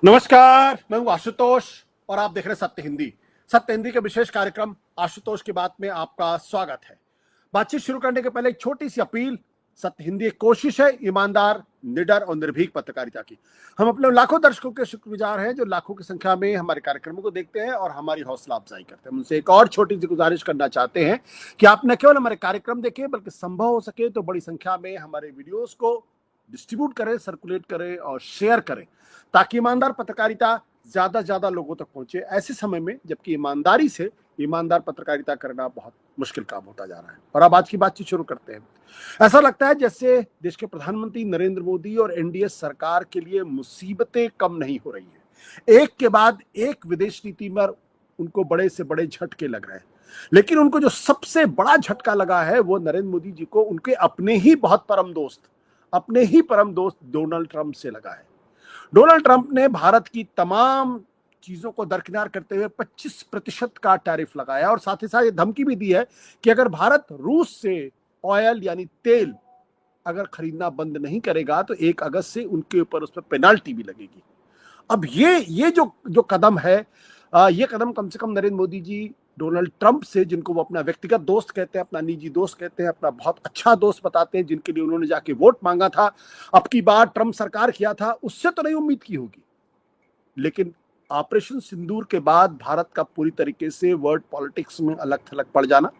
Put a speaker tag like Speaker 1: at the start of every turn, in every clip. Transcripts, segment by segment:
Speaker 1: नमस्कार, मैं हूं आशुतोष और आप देख रहे हैं सत्य हिंदी। सत्य हिंदी के विशेष कार्यक्रम आशुतोष की बात में आपका स्वागत है। बातचीत शुरू करने के पहले एक छोटी सी अपील। सत्य हिंदी एक कोशिश है ईमानदार, निडर और निर्भीक पत्रकारिता की। हम अपने लाखों दर्शकों के शुक्रगुजार हैं जो लाखों की संख्या में हमारे कार्यक्रमों को देखते हैं और हमारी हौसला अफजाई करते हैं। हम उनसे एक और छोटी सी गुजारिश करना चाहते हैं कि आप न केवल हमारे कार्यक्रम देखें बल्कि संभव हो सके तो बड़ी संख्या में हमारे वीडियोस को डिस्ट्रीब्यूट करें, सर्कुलेट करें और शेयर करें, ताकि ईमानदार पत्रकारिता ज्यादा लोगों तक पहुंचे ऐसे समय में जबकि ईमानदारी से ईमानदार पत्रकारिता करना बहुत मुश्किल काम होता जा रहा है। और अब आज की बातचीत शुरू करते हैं। ऐसा लगता है जैसे देश के प्रधानमंत्री नरेंद्र मोदी और एनडीए सरकार के लिए मुसीबतें कम नहीं हो रही हैं। एक के बाद एक विदेश नीति में उनको बड़े से बड़े झटके लग रहे हैं, लेकिन उनको जो सबसे बड़ा झटका लगा है वो नरेंद्र मोदी जी को उनके अपने ही परम दोस्त डोनाल्ड ट्रंप से लगा है। डोनाल्ड ट्रंप ने भारत की तमाम चीजों को दरकिनार करते हुए 25% का टैरिफ लगाया और साथ ही साथ ये धमकी भी दी है कि अगर भारत रूस से ऑयल यानी तेल अगर खरीदना बंद नहीं करेगा तो 1 अगस्त से उनके ऊपर उस पर पेनाल्टी भी लगेगी। अब ये जो कदम है, ये कदम कम से कम नरेंद्र मोदी जी डोनाल्ड ट्रंप से, जिनको वो अपना व्यक्तिगत दोस्त कहते हैं, अपना निजी दोस्त कहते हैं, अपना बहुत अच्छा दोस्त बताते हैं, जिनके लिए उन्होंने जाके वोट मांगा था, अब की बार ट्रंप सरकार किया था, उससे तो नहीं उम्मीद की होगी। लेकिन ऑपरेशन सिंदूर के बाद भारत का पूरी तरीके से वर्ल्ड पॉलिटिक्स में अलग थलग पड़ जाना,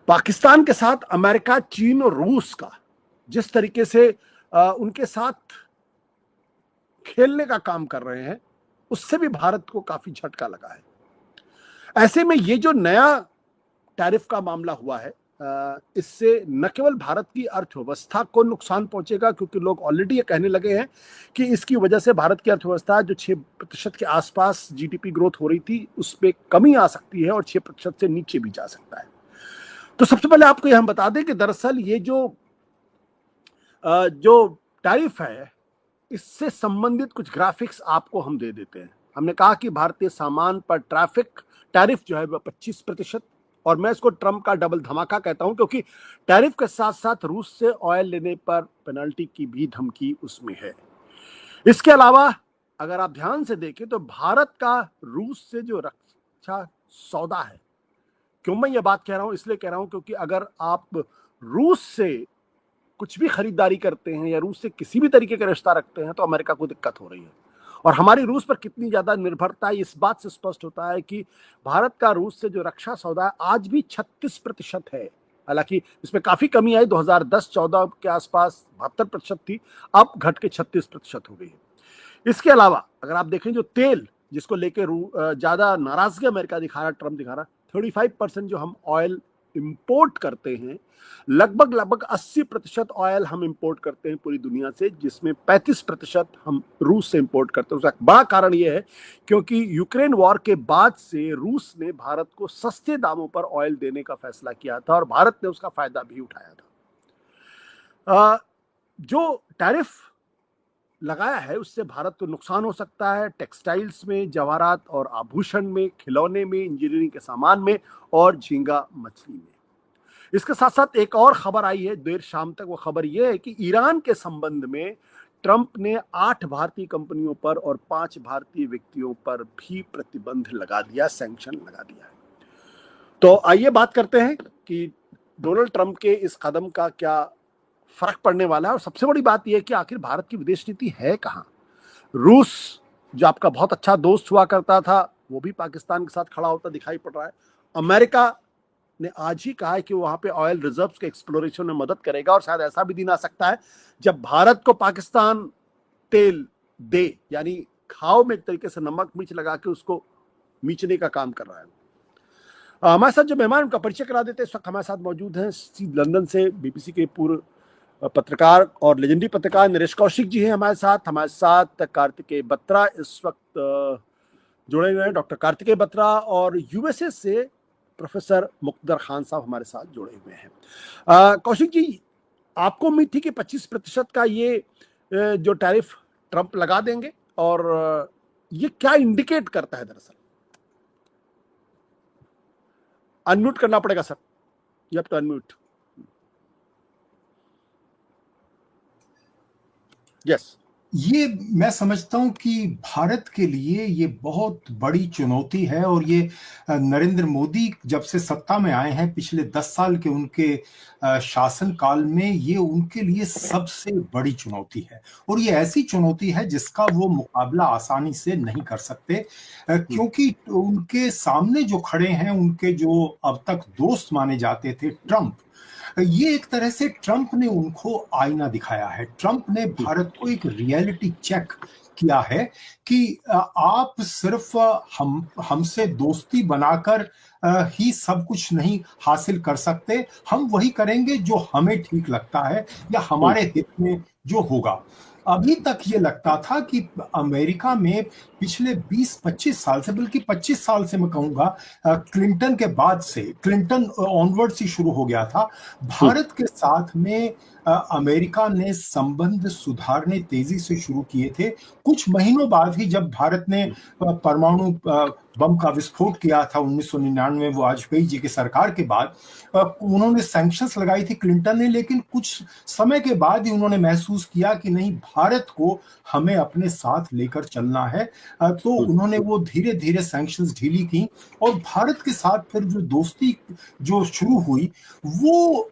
Speaker 1: पाकिस्तान के साथ अमेरिका, चीन और रूस का जिस तरीके से उनके साथ खेलने का काम कर रहे हैं, उससे भी भारत को काफी झटका लगा है। ऐसे में ये जो नया टैरिफ का मामला हुआ है, इससे न केवल भारत की अर्थव्यवस्था को नुकसान पहुंचेगा, क्योंकि लोग ऑलरेडी ये कहने लगे हैं कि इसकी वजह से भारत की अर्थव्यवस्था जो 6% के आसपास जीडीपी ग्रोथ हो रही थी उस पर कमी आ सकती है और 6% से नीचे भी जा सकता है। तो सबसे पहले आपको यह हम बता दें कि दरअसल ये जो टैरिफ है, इससे संबंधित कुछ ग्राफिक्स आपको हम दे देते हैं। हमने कहा कि भारतीय सामान पर टैरिफ जो है वह 25%, और मैं इसको ट्रंप का डबल धमाका कहता हूं, क्योंकि टैरिफ के साथ साथ रूस से ऑयल लेने पर पेनल्टी की भी धमकी उसमें है। इसके अलावा अगर आप ध्यान से देखें तो भारत का रूस से जो रक्षा सौदा है, क्यों मैं ये बात कह रहा हूं, इसलिए कह रहा हूं क्योंकि अगर आप रूस से कुछ भी खरीदारी करते हैं या रूस से किसी भी तरीके का रिश्ता रखते हैं तो अमेरिका को दिक्कत हो रही है। और हमारी रूस पर कितनी ज्यादा निर्भरता है इस बात से स्पष्ट होता है कि भारत का रूस से जो रक्षा सौदा है आज भी 36% है। हालांकि इसमें काफी कमी आई, 2010-14 के आसपास 72% थी, अब घट के 36% हो गई है। इसके अलावा अगर आप देखें जो तेल, जिसको लेकर ज्यादा नाराजगी अमेरिका दिखा रहा, ट्रंप दिखा रहा, 35% जो हम ऑयल इंपोर्ट करते हैं, लगभग 80% ऑयल हम इंपोर्ट करते हैं पूरी दुनिया से, जिसमें 35% हम रूस से इंपोर्ट करते हैं। उसका बड़ा कारण यह है क्योंकि यूक्रेन वॉर के बाद से रूस ने भारत को सस्ते दामों पर ऑयल देने का फैसला किया था और भारत ने उसका फायदा भी उठाया था। जो टैरिफ लगाया है उससे भारत को नुकसान हो सकता है, टेक्सटाइल्स में, जवाहरात और आभूषण में, खिलौने में, इंजीनियरिंग के सामान में और झींगा मछली में। इसके साथ साथ एक और खबर आई है देर शाम तक। वो खबर यह है कि ईरान के संबंध में ट्रंप ने 8 भारतीय कंपनियों पर और 5 भारतीय व्यक्तियों पर भी प्रतिबंध लगा दिया, सैंक्शन लगा दिया है। तो आइए बात करते हैं कि डोनाल्ड ट्रंप के इस कदम का क्या फर्क पड़ने वाला है, और सबसे बड़ी बात यह है कि आखिर भारत की विदेश नीति है कहां। रूस, जो आपका बहुत अच्छा दोस्त हुआ करता था, वो भी पाकिस्तान के साथ खड़ा होता दिखाई पड़ रहा है। अमेरिका ने आज ही कहा है कि वो वहां पे ऑयल रिजर्व्स के एक्सप्लोरेशन में मदद करेगा, और शायद ऐसा भी दिन आ सकता है जब भारत को पाकिस्तान तेल दे, यानी खाओ में एक तरीके से नमक मिर्च लगा के उसको मीचने का काम कर रहा है। हमारे साथ जो मेहमान, उनका परिचय करा देते हैं। इस वक्त हमारे साथ मौजूद हैं लंदन से बीबीसी के पूर्व पत्रकार और लेजेंडरी पत्रकार नरेश कौशिक जी हैं हमारे साथ कार्तिकेय बत्रा इस वक्त जुड़े हुए हैं, डॉक्टर कार्तिकेय बत्रा, और यूएसए से प्रोफेसर मुक्तदर खान साहब हमारे साथ जुड़े हुए हैं। कौशिक जी, आपको उम्मीद थी कि 25% का ये जो टैरिफ ट्रंप लगा देंगे, और ये क्या इंडिकेट करता है दरअसल? अनम्यूट करना पड़ेगा sir, you have to unmute. Yes.
Speaker 2: ये मैं समझता हूं कि भारत के लिए ये बहुत बड़ी चुनौती है। और ये नरेंद्र मोदी जब से सत्ता में आए हैं, पिछले 10 साल के उनके शासन काल में, ये उनके लिए सबसे बड़ी चुनौती है। और ये ऐसी चुनौती है जिसका वो मुकाबला आसानी से नहीं कर सकते, क्योंकि उनके सामने जो खड़े हैं, उनके जो अब तक दोस्त माने जाते थे, ट्रंप, ये एक तरह से ट्रंप ने उनको आईना दिखाया है। ट्रंप ने भारत को एक रियलिटी चेक किया है कि आप सिर्फ हमसे दोस्ती बनाकर ही सब कुछ नहीं हासिल कर सकते। हम वही करेंगे जो हमें ठीक लगता है या हमारे हित में जो होगा। अभी तक ये लगता था कि अमेरिका में पिछले 20-25 साल से, बल्कि 25 साल से मैं कहूंगा, क्लिंटन के बाद से, क्लिंटन ऑनवर्ड से शुरू हो गया था, भारत के साथ में अमेरिका ने संबंध सुधारने तेजी से शुरू किए थे। कुछ महीनों बाद ही जब भारत ने परमाणु बम का विस्फोट किया था 1999 वाजपेयी जी की सरकार के बाद, उन्होंने सैंक्शंस लगाई थी क्लिंटन ने। लेकिन कुछ समय के बाद ही उन्होंने महसूस किया कि नहीं, भारत को हमें अपने साथ लेकर चलना है। तो उन्होंने वो धीरे धीरे सैंक्शंस ढीली की, और भारत के साथ फिर जो दोस्ती जो शुरू हुई, वो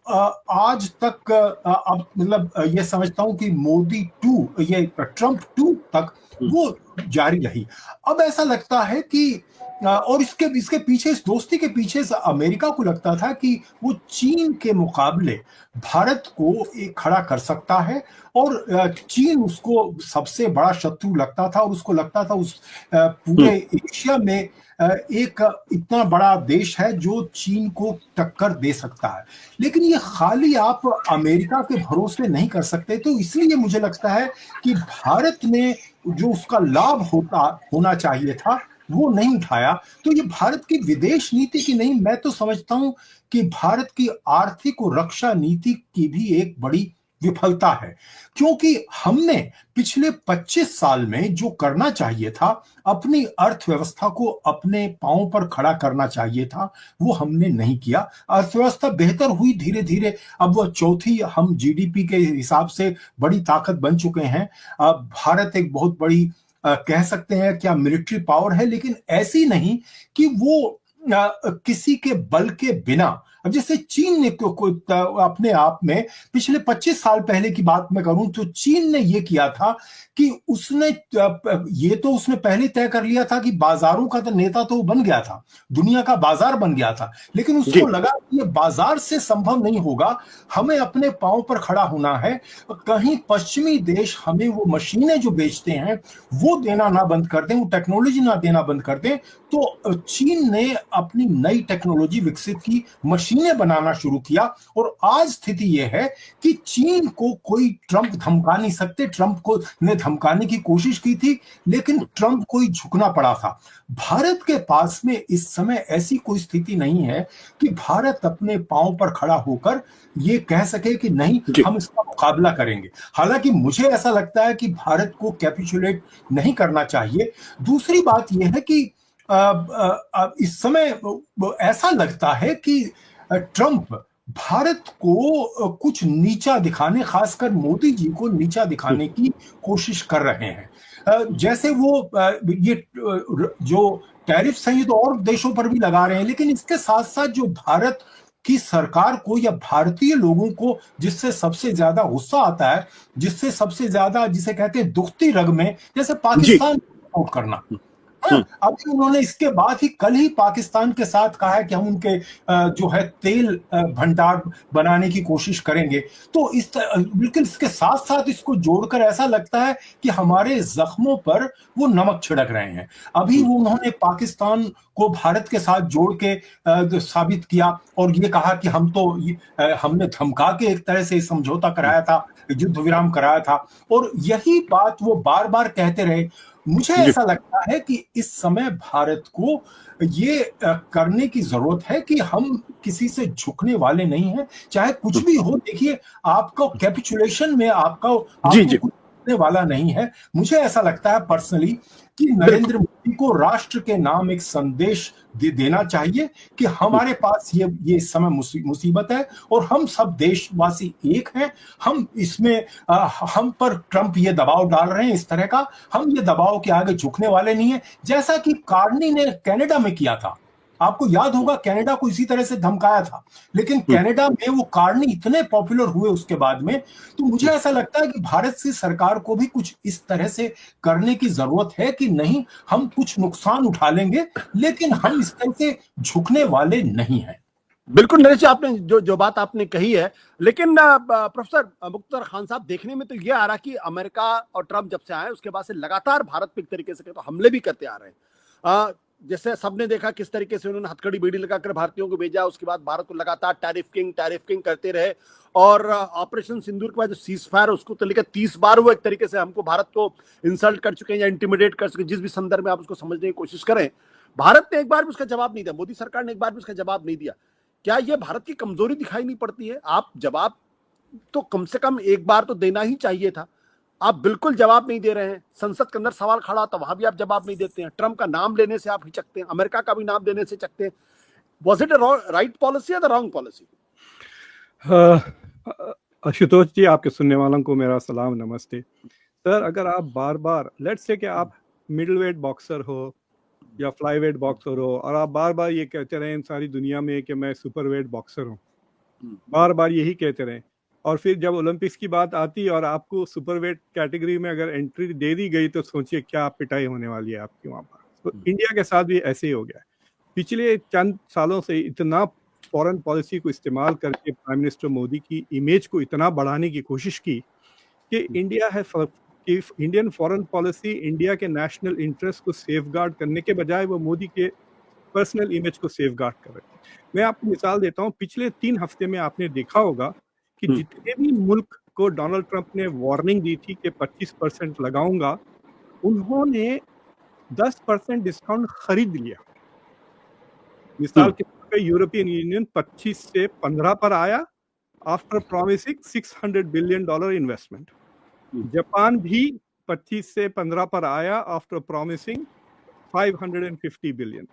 Speaker 2: आज तक, अब मतलब ये समझता हूं कि मोदी टू, ये ट्रंप टू तक वो जारी रही। अब ऐसा लगता है कि और इसके इसके पीछे, इस दोस्ती के पीछे अमेरिका को लगता था कि वो चीन के मुकाबले भारत को एक खड़ा कर सकता है, और चीन उसको सबसे बड़ा शत्रु लगता था, और उसको लगता था उस पूरे एशिया में एक इतना बड़ा देश है जो चीन को टक्कर दे सकता है। लेकिन ये खाली आप अमेरिका के भरोसे नहीं कर सकते। तो इसलिए मुझे लगता है कि भारत ने जो उसका लाभ होना चाहिए था, वो नहीं उठाया। तो ये भारत की विदेश नीति की नहीं, मैं तो समझता हूं कि भारत की आर्थिक और रक्षा नीति की भी एक बड़ी विफलता है। क्योंकि हमने पिछले 25 साल में जो करना चाहिए था, अपनी अर्थव्यवस्था को अपने पांव पर खड़ा करना चाहिए था, वो हमने नहीं किया। अर्थव्यवस्था बेहतर हुई धीरे धीरे, अब वह चौथी, हम जीडीपी के हिसाब से बड़ी ताकत बन चुके हैं। अब भारत एक बहुत बड़ी कह सकते हैं क्या मिलिट्री पावर है, लेकिन ऐसी नहीं कि वो किसी के बल के बिना, अब जैसे चीन ने अपने आप में, पिछले 25 साल पहले की बात मैं करूं तो चीन ने ये किया था कि उसने ये तो उसने पहले तय कर लिया था कि बाजारों का तो नेता तो बन गया था, दुनिया का बाजार बन गया था। लेकिन उसको लगा कि ये बाजार से संभव नहीं होगा, हमें अपने पांव पर खड़ा होना है। कहीं पश्चिमी देश हमें वो मशीनें जो बेचते हैं वो देना ना बंद कर दें, वो टेक्नोलॉजी ना देना बंद कर दें। तो चीन ने अपनी नई टेक्नोलॉजी विकसित की, मशीनें बनाना शुरू किया, और आज स्थिति यह है कि चीन को कोई ट्रंप धमका नहीं सकते। ट्रंप को ने धमकाने की कोशिश की थी, लेकिन ट्रंप को ही झुकना पड़ा था। भारत के पास में इस समय ऐसी कोई स्थिति नहीं है कि भारत अपने पांव पर खड़ा होकर ये कह सके कि नहीं, हम इसका मुकाबला करेंगे। हालांकि मुझे ऐसा लगता है कि भारत को कैपिचुलेट नहीं करना चाहिए। दूसरी बात यह है कि इस समय ऐसा लगता है कि ट्रंप भारत को कुछ नीचा दिखाने, खासकर मोदी जी को नीचा दिखाने की कोशिश कर रहे हैं। जैसे वो ये जो टैरिफ्स हैं, ये तो और देशों पर भी लगा रहे हैं, लेकिन इसके साथ साथ जो भारत की सरकार को या भारतीय लोगों को जिससे सबसे ज्यादा गुस्सा आता है, जिससे सबसे ज्यादा, जिसे कहते हैं दुखती रग में, जैसे पाकिस्तान सपोर्ट करना। अभी उन्होंने इसके बाद ही, कल ही पाकिस्तान के साथ कहा है कि हम उनके जो है तेल भंडार बनाने की कोशिश करेंगे। तो इस बिल्कुल इसके साथ साथ इसको जोड़कर ऐसा लगता है कि हमारे जख्मों पर वो नमक छिड़क रहे हैं। अभी वो उन्होंने पाकिस्तान को भारत के साथ जोड़ के साबित किया, और ये कहा कि हमने धमका के एक तरह से समझौता कराया था, युद्ध विराम कराया था, और यही बात वो बार बार कहते रहे। मुझे ऐसा लगता है कि इस समय भारत को ये करने की जरूरत है कि हम किसी से झुकने वाले नहीं हैं, चाहे कुछ भी हो। देखिए, आपका कैपिचुलेशन में आपको झुकने वाला नहीं है। मुझे ऐसा लगता है पर्सनली कि नरेंद्र मोदी को राष्ट्र के नाम एक संदेश देना चाहिए कि हमारे पास ये इस समय मुसीबत है और हम सब देशवासी एक हैं। हम इसमें हम पर ट्रंप ये दबाव डाल रहे हैं इस तरह का, हम ये दबाव के आगे झुकने वाले नहीं है, जैसा कि कार्नी ने कनाडा में किया था। आपको याद होगा कनाडा को इसी तरह से धमकाया था, लेकिन कनाडा में वो कार्नी इतने पॉपुलर हुए उसके बाद में। तो मुझे ऐसा लगता है कि भारत की सरकार को भी कुछ इस तरह से करने की जरूरत है कि नहीं, हम कुछ नुकसान उठा लेंगे लेकिन हम इस तरह से झुकने वाले नहीं हैं।
Speaker 1: बिल्कुल नरेश जी, आपने जो बात आपने कही है, लेकिन प्रोफेसर मुख्तार खान साहब, देखने में तो ये आ रहा कि अमेरिका और ट्रंप जब से आए उसके बाद से लगातार भारत पे एक तरीके से तो हमले भी करते आ रहे हैं। जैसे सबने देखा किस तरीके से उन्होंने हथकड़ी बेड़ी लगाकर भारतीयों को भेजा, उसके बाद भारत को लगातार टैरिफ किंग करते रहे, और ऑपरेशन सिंदूर के बाद जो सीज फायर उसको तो लेकर 30 बार वो एक तरीके से हमको भारत को इंसल्ट कर चुके हैं या इंटिमिडेट कर चुके हैं, जिस भी संदर्भ में आप उसको समझने की कोशिश करें। भारत ने एक बार भी उसका जवाब नहीं दिया, मोदी सरकार ने एक बार भी उसका जवाब नहीं दिया। क्या ये भारत की कमजोरी दिखाई नहीं पड़ती है? आप जवाब तो कम से कम एक बार तो देना ही चाहिए था, आप बिल्कुल जवाब नहीं दे रहे हैं। संसद के अंदर सवाल खड़ा था, वहां भी आप जवाब नहीं देते हैं। ट्रंप का नाम लेने से आप हिचकते हैं, अमेरिका का भी नाम लेने से हिचकते हैं। वॉज इट राइट पॉलिसी या द रॉन्ग पॉलिसी?
Speaker 3: आशुतोष जी, आपके सुनने वालों को मेरा सलाम, नमस्ते सर। अगर आप बार बार लेट्स से कि आप मिडिल वेट बॉक्सर हो या फ्लाई वेट बॉक्सर हो और आप बार बार ये कहते रहें सारी दुनिया में कि मैं सुपर वेट बॉक्सर हूँ, बार बार यही कहते रहें, और फिर जब ओलंपिक्स की बात आती और आपको सुपर वेट कैटेगरी में अगर एंट्री दे दी गई तो सोचिए क्या पिटाई होने वाली है आपकी वहाँ पर। तो इंडिया के साथ भी ऐसे ही हो गया। पिछले चंद सालों से इतना फॉरेन पॉलिसी को इस्तेमाल करके प्राइम मिनिस्टर मोदी की इमेज को इतना बढ़ाने की कोशिश की कि इंडियन फॉरेन पॉलिसी इंडिया के नेशनल इंटरेस्ट को सेफगार्ड करने के बजाय वो मोदी के पर्सनल इमेज को सेफगार्ड कर रहे हैं। मैं आपको मिसाल देता हूँ, पिछले 3 हफ्ते में आपने देखा होगा कि जितने भी मुल्क को डोनाल्ड ट्रंप ने वार्निंग दी थी कि 25% लगाऊंगा, उन्होंने 10% डिस्काउंट खरीद लिया। मिसाल के तौर पे यूरोपियन यूनियन 25 से 15 पर आया after promising $600 billion investment. Japan भी 25 से 15 पर आया after promising $550 billion.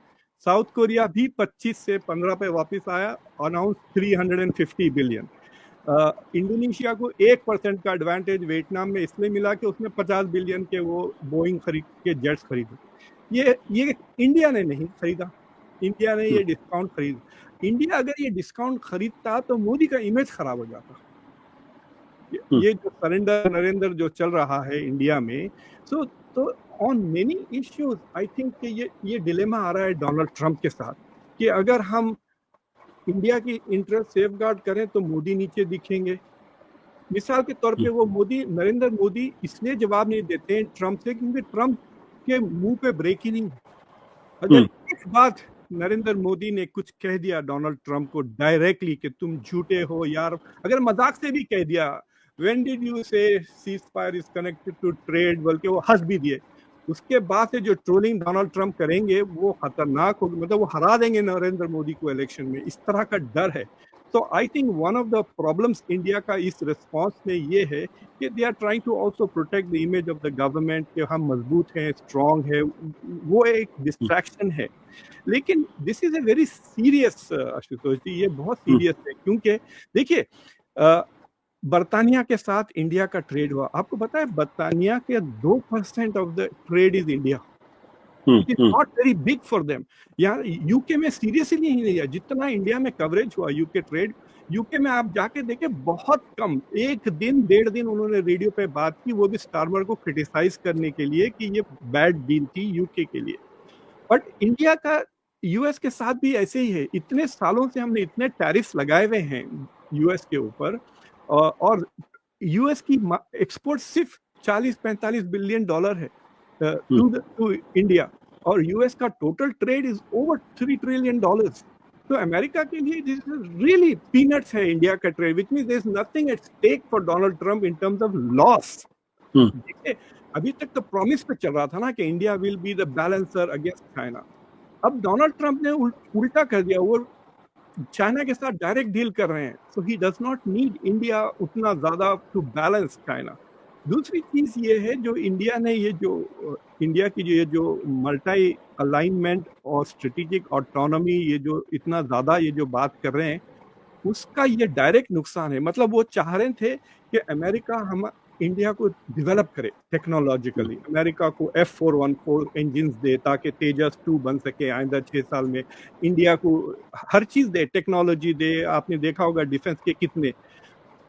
Speaker 3: South Korea भी 25 से 15 पे वापस आया, अनाउंस $350 बिलियन। इंडोनेशिया को 1% का एडवांटेज वियतनाम में इसलिए मिला कि उसने 50 बिलियन के वो बोइंग खरीद के जेट्स खरीदे। ये इंडिया ने नहीं खरीदा, इंडिया ने ये डिस्काउंट खरीदा। इंडिया अगर ये डिस्काउंट खरीदता तो मोदी का इमेज खराब हो जाता। ये जो सरेंडर नरेंद्र जो चल रहा है इंडिया में, तो on many issues I think कि ये डिलेमा आ रहा है डोनाल्ड ट्रंप के साथ कि अगर हम इंडिया की इंटरेस्ट सेफगार्ड करें तो मोदी नीचे दिखेंगे। मिसाल के तौर पे वो नरेंद्र मोदी इसलिए जवाब नहीं देते हैं ट्रंप से क्योंकि ट्रंप के मुंह पे ब्रेक ही नहीं। अगर एक बात नरेंद्र मोदी ने कुछ कह दिया डोनाल्ड ट्रंप को डायरेक्टली कि तुम झूठे हो यार, अगर मजाक से भी कह दिया when did you say ceasefire is connected to trade, बल्कि वो हंस भी दिए, उसके बाद से जो ट्रोलिंग डोनाल्ड ट्रंप करेंगे वो खतरनाक होगी, मतलब वो हरा देंगे नरेंद्र मोदी को इलेक्शन में, इस तरह का डर है। तो I think one of the problems India का इस रिस्पॉन्स में ये है कि they are trying to also protect the image of the government कि हम मजबूत हैं, स्ट्रांग है, वो एक डिस्ट्रैक्शन है। लेकिन this is a very serious Ashutosh ji, ये बहुत सीरियस है क्योंकि देखिए बर्तानिया के साथ इंडिया का ट्रेड हुआ, आपको पता है बर्तानिया के 2% of the trade is India, it is not very big for them. यहाँ यूके में सीरियसली नहीं लिया जितना इंडिया में कवरेज हुआ यूके ट्रेड। यूके में आप जाके देखें बहुत कम, 1 दिन 1.5 दिन उन्होंने रेडियो पे बात की, वो भी स्टारमर को क्रिटिसाइज करने के लिए कि ये बैड डील थी यूके के लिए। बट इंडिया का यूएस के साथ भी ऐसे ही है, इतने सालों से हमने इतने टैरिफ्स लगाए हुए हैं यूएस के ऊपर, और यूएस की एक्सपोर्ट सिर्फ $40-45 बिलियन है टू इंडिया, और यूएस का total trade is over $3 trillion. तो अमेरिका के लिए दिस इज रियली पीनट्स है इंडिया का trade, which means there is nothing at stake for Donald Trump in terms of loss. देखिए अभी तक तो प्रॉमिस पे चल रहा था ना कि India will be the balancer against China, अब डोनाल्ड ट्रंप ने उल्टा कर दिया, वो चाइना के साथ डायरेक्ट डील कर रहे हैं, so he does not need India उतना ज्यादा टू बैलेंस चाइना। दूसरी चीज ये है जो इंडिया ने इंडिया की ये जो मल्टी अलाइनमेंट और स्ट्रेटेजिक ऑटोनॉमी, ये जो इतना ज्यादा ये जो बात कर रहे हैं, उसका ये डायरेक्ट नुकसान है। मतलब वो चाह रहे थे कि अमेरिका हम इंडिया को डेवलप करे टेक्नोलॉजिकली, अमेरिका को F414 इंजिन दे ताकि तेजस 2 बन सके आइंदा 6 साल में, इंडिया को हर चीज दे, टेक्नोलॉजी दे। आपने देखा होगा डिफेंस के कितने,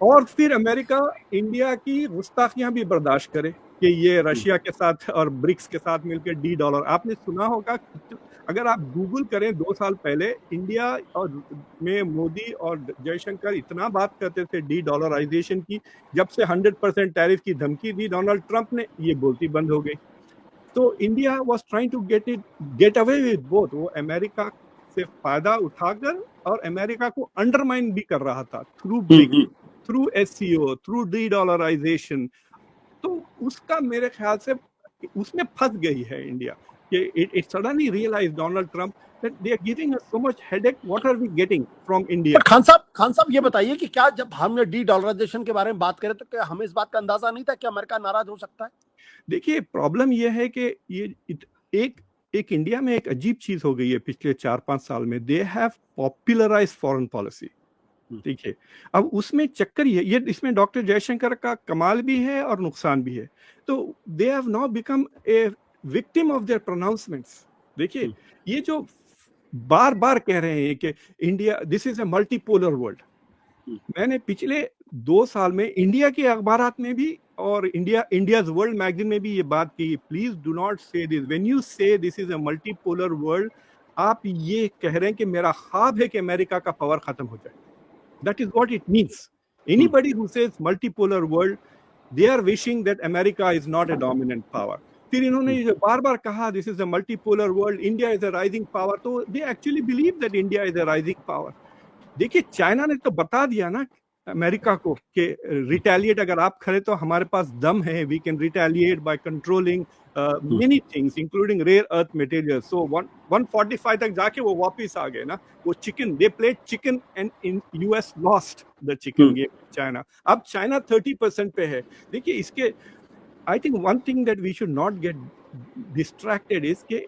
Speaker 3: और फिर अमेरिका इंडिया की गुस्ताखियां भी बर्दाश्त करे कि ये रशिया के साथ और ब्रिक्स के साथ मिलकर $D। आपने सुना होगा, अगर आप गूगल करें 2 साल पहले इंडिया और में मोदी और जयशंकर इतना बात करते थे $D की, जब से 100% टैरिफ की धमकी दी डोनाल्ड ट्रंप ने, ये बोलती बंद हो गई। तो India was trying to get away with both, वो अमेरिका से फायदा उठाकर और अमेरिका को अंडरमाइन भी कर रहा था through BRICS, through SCO, through $D। तो उसका मेरे ख्याल से उसमें फंस गई है इंडिया कि it suddenly realized Donald Trump that they are giving us so much headache. What are we getting from India?
Speaker 1: Khan साहब ये बताइए कि क्या जब हमने डी-डॉलराइजेशन के बारे में बात करें तो क्या हमें इस बात का अंदाजा नहीं था कि अमेरिका नाराज हो सकता है?
Speaker 3: देखिए, प्रॉब्लम ये है कि ये एक इंडिया में एक अजीब चीज हो गई है पिछले 4-5 साल में। They have popularised foreign policy. देखिए, अब उसमें चक्कर ये इसमें डॉक्टर जयशंकर का कमाल भी है और नुकसान भी है। तो they have now become a victim of their pronouncements. देखिए, ये जो बार बार कह रहे हैं कि India this is A multipolar world, मैंने पिछले 2 साल में इंडिया के अखबारात में भी और इंडियाज वर्ल्ड मैगजीन में भी ये बात की, प्लीज डू नॉट से दिस, व्हेन यू से this is A multipolar world, आप ये कह रहे हैं कि मेरा ख्वाब है कि अमेरिका का पावर खत्म हो जाए। That is what it means. Anybody who says multipolar world, they are wishing that America is not a dominant power. फिर इन्होंने बार बार कहा this is a multipolar world, India is a rising power, तो they actually believe that India is a rising power. देखिए, China ने तो बता दिया ना अमेरिका को कि रिटेलिएट अगर आप करें तो हमारे पास दम है, we can retaliate by controlling many things including rare earth material. So 145 तक जाके वो वापस आ गए ना। वो chicken, they played chicken and in US lost the chicken game China. अब चाइना 30% पे है। देखिए, इसके I think one thing that we should not get distracted is के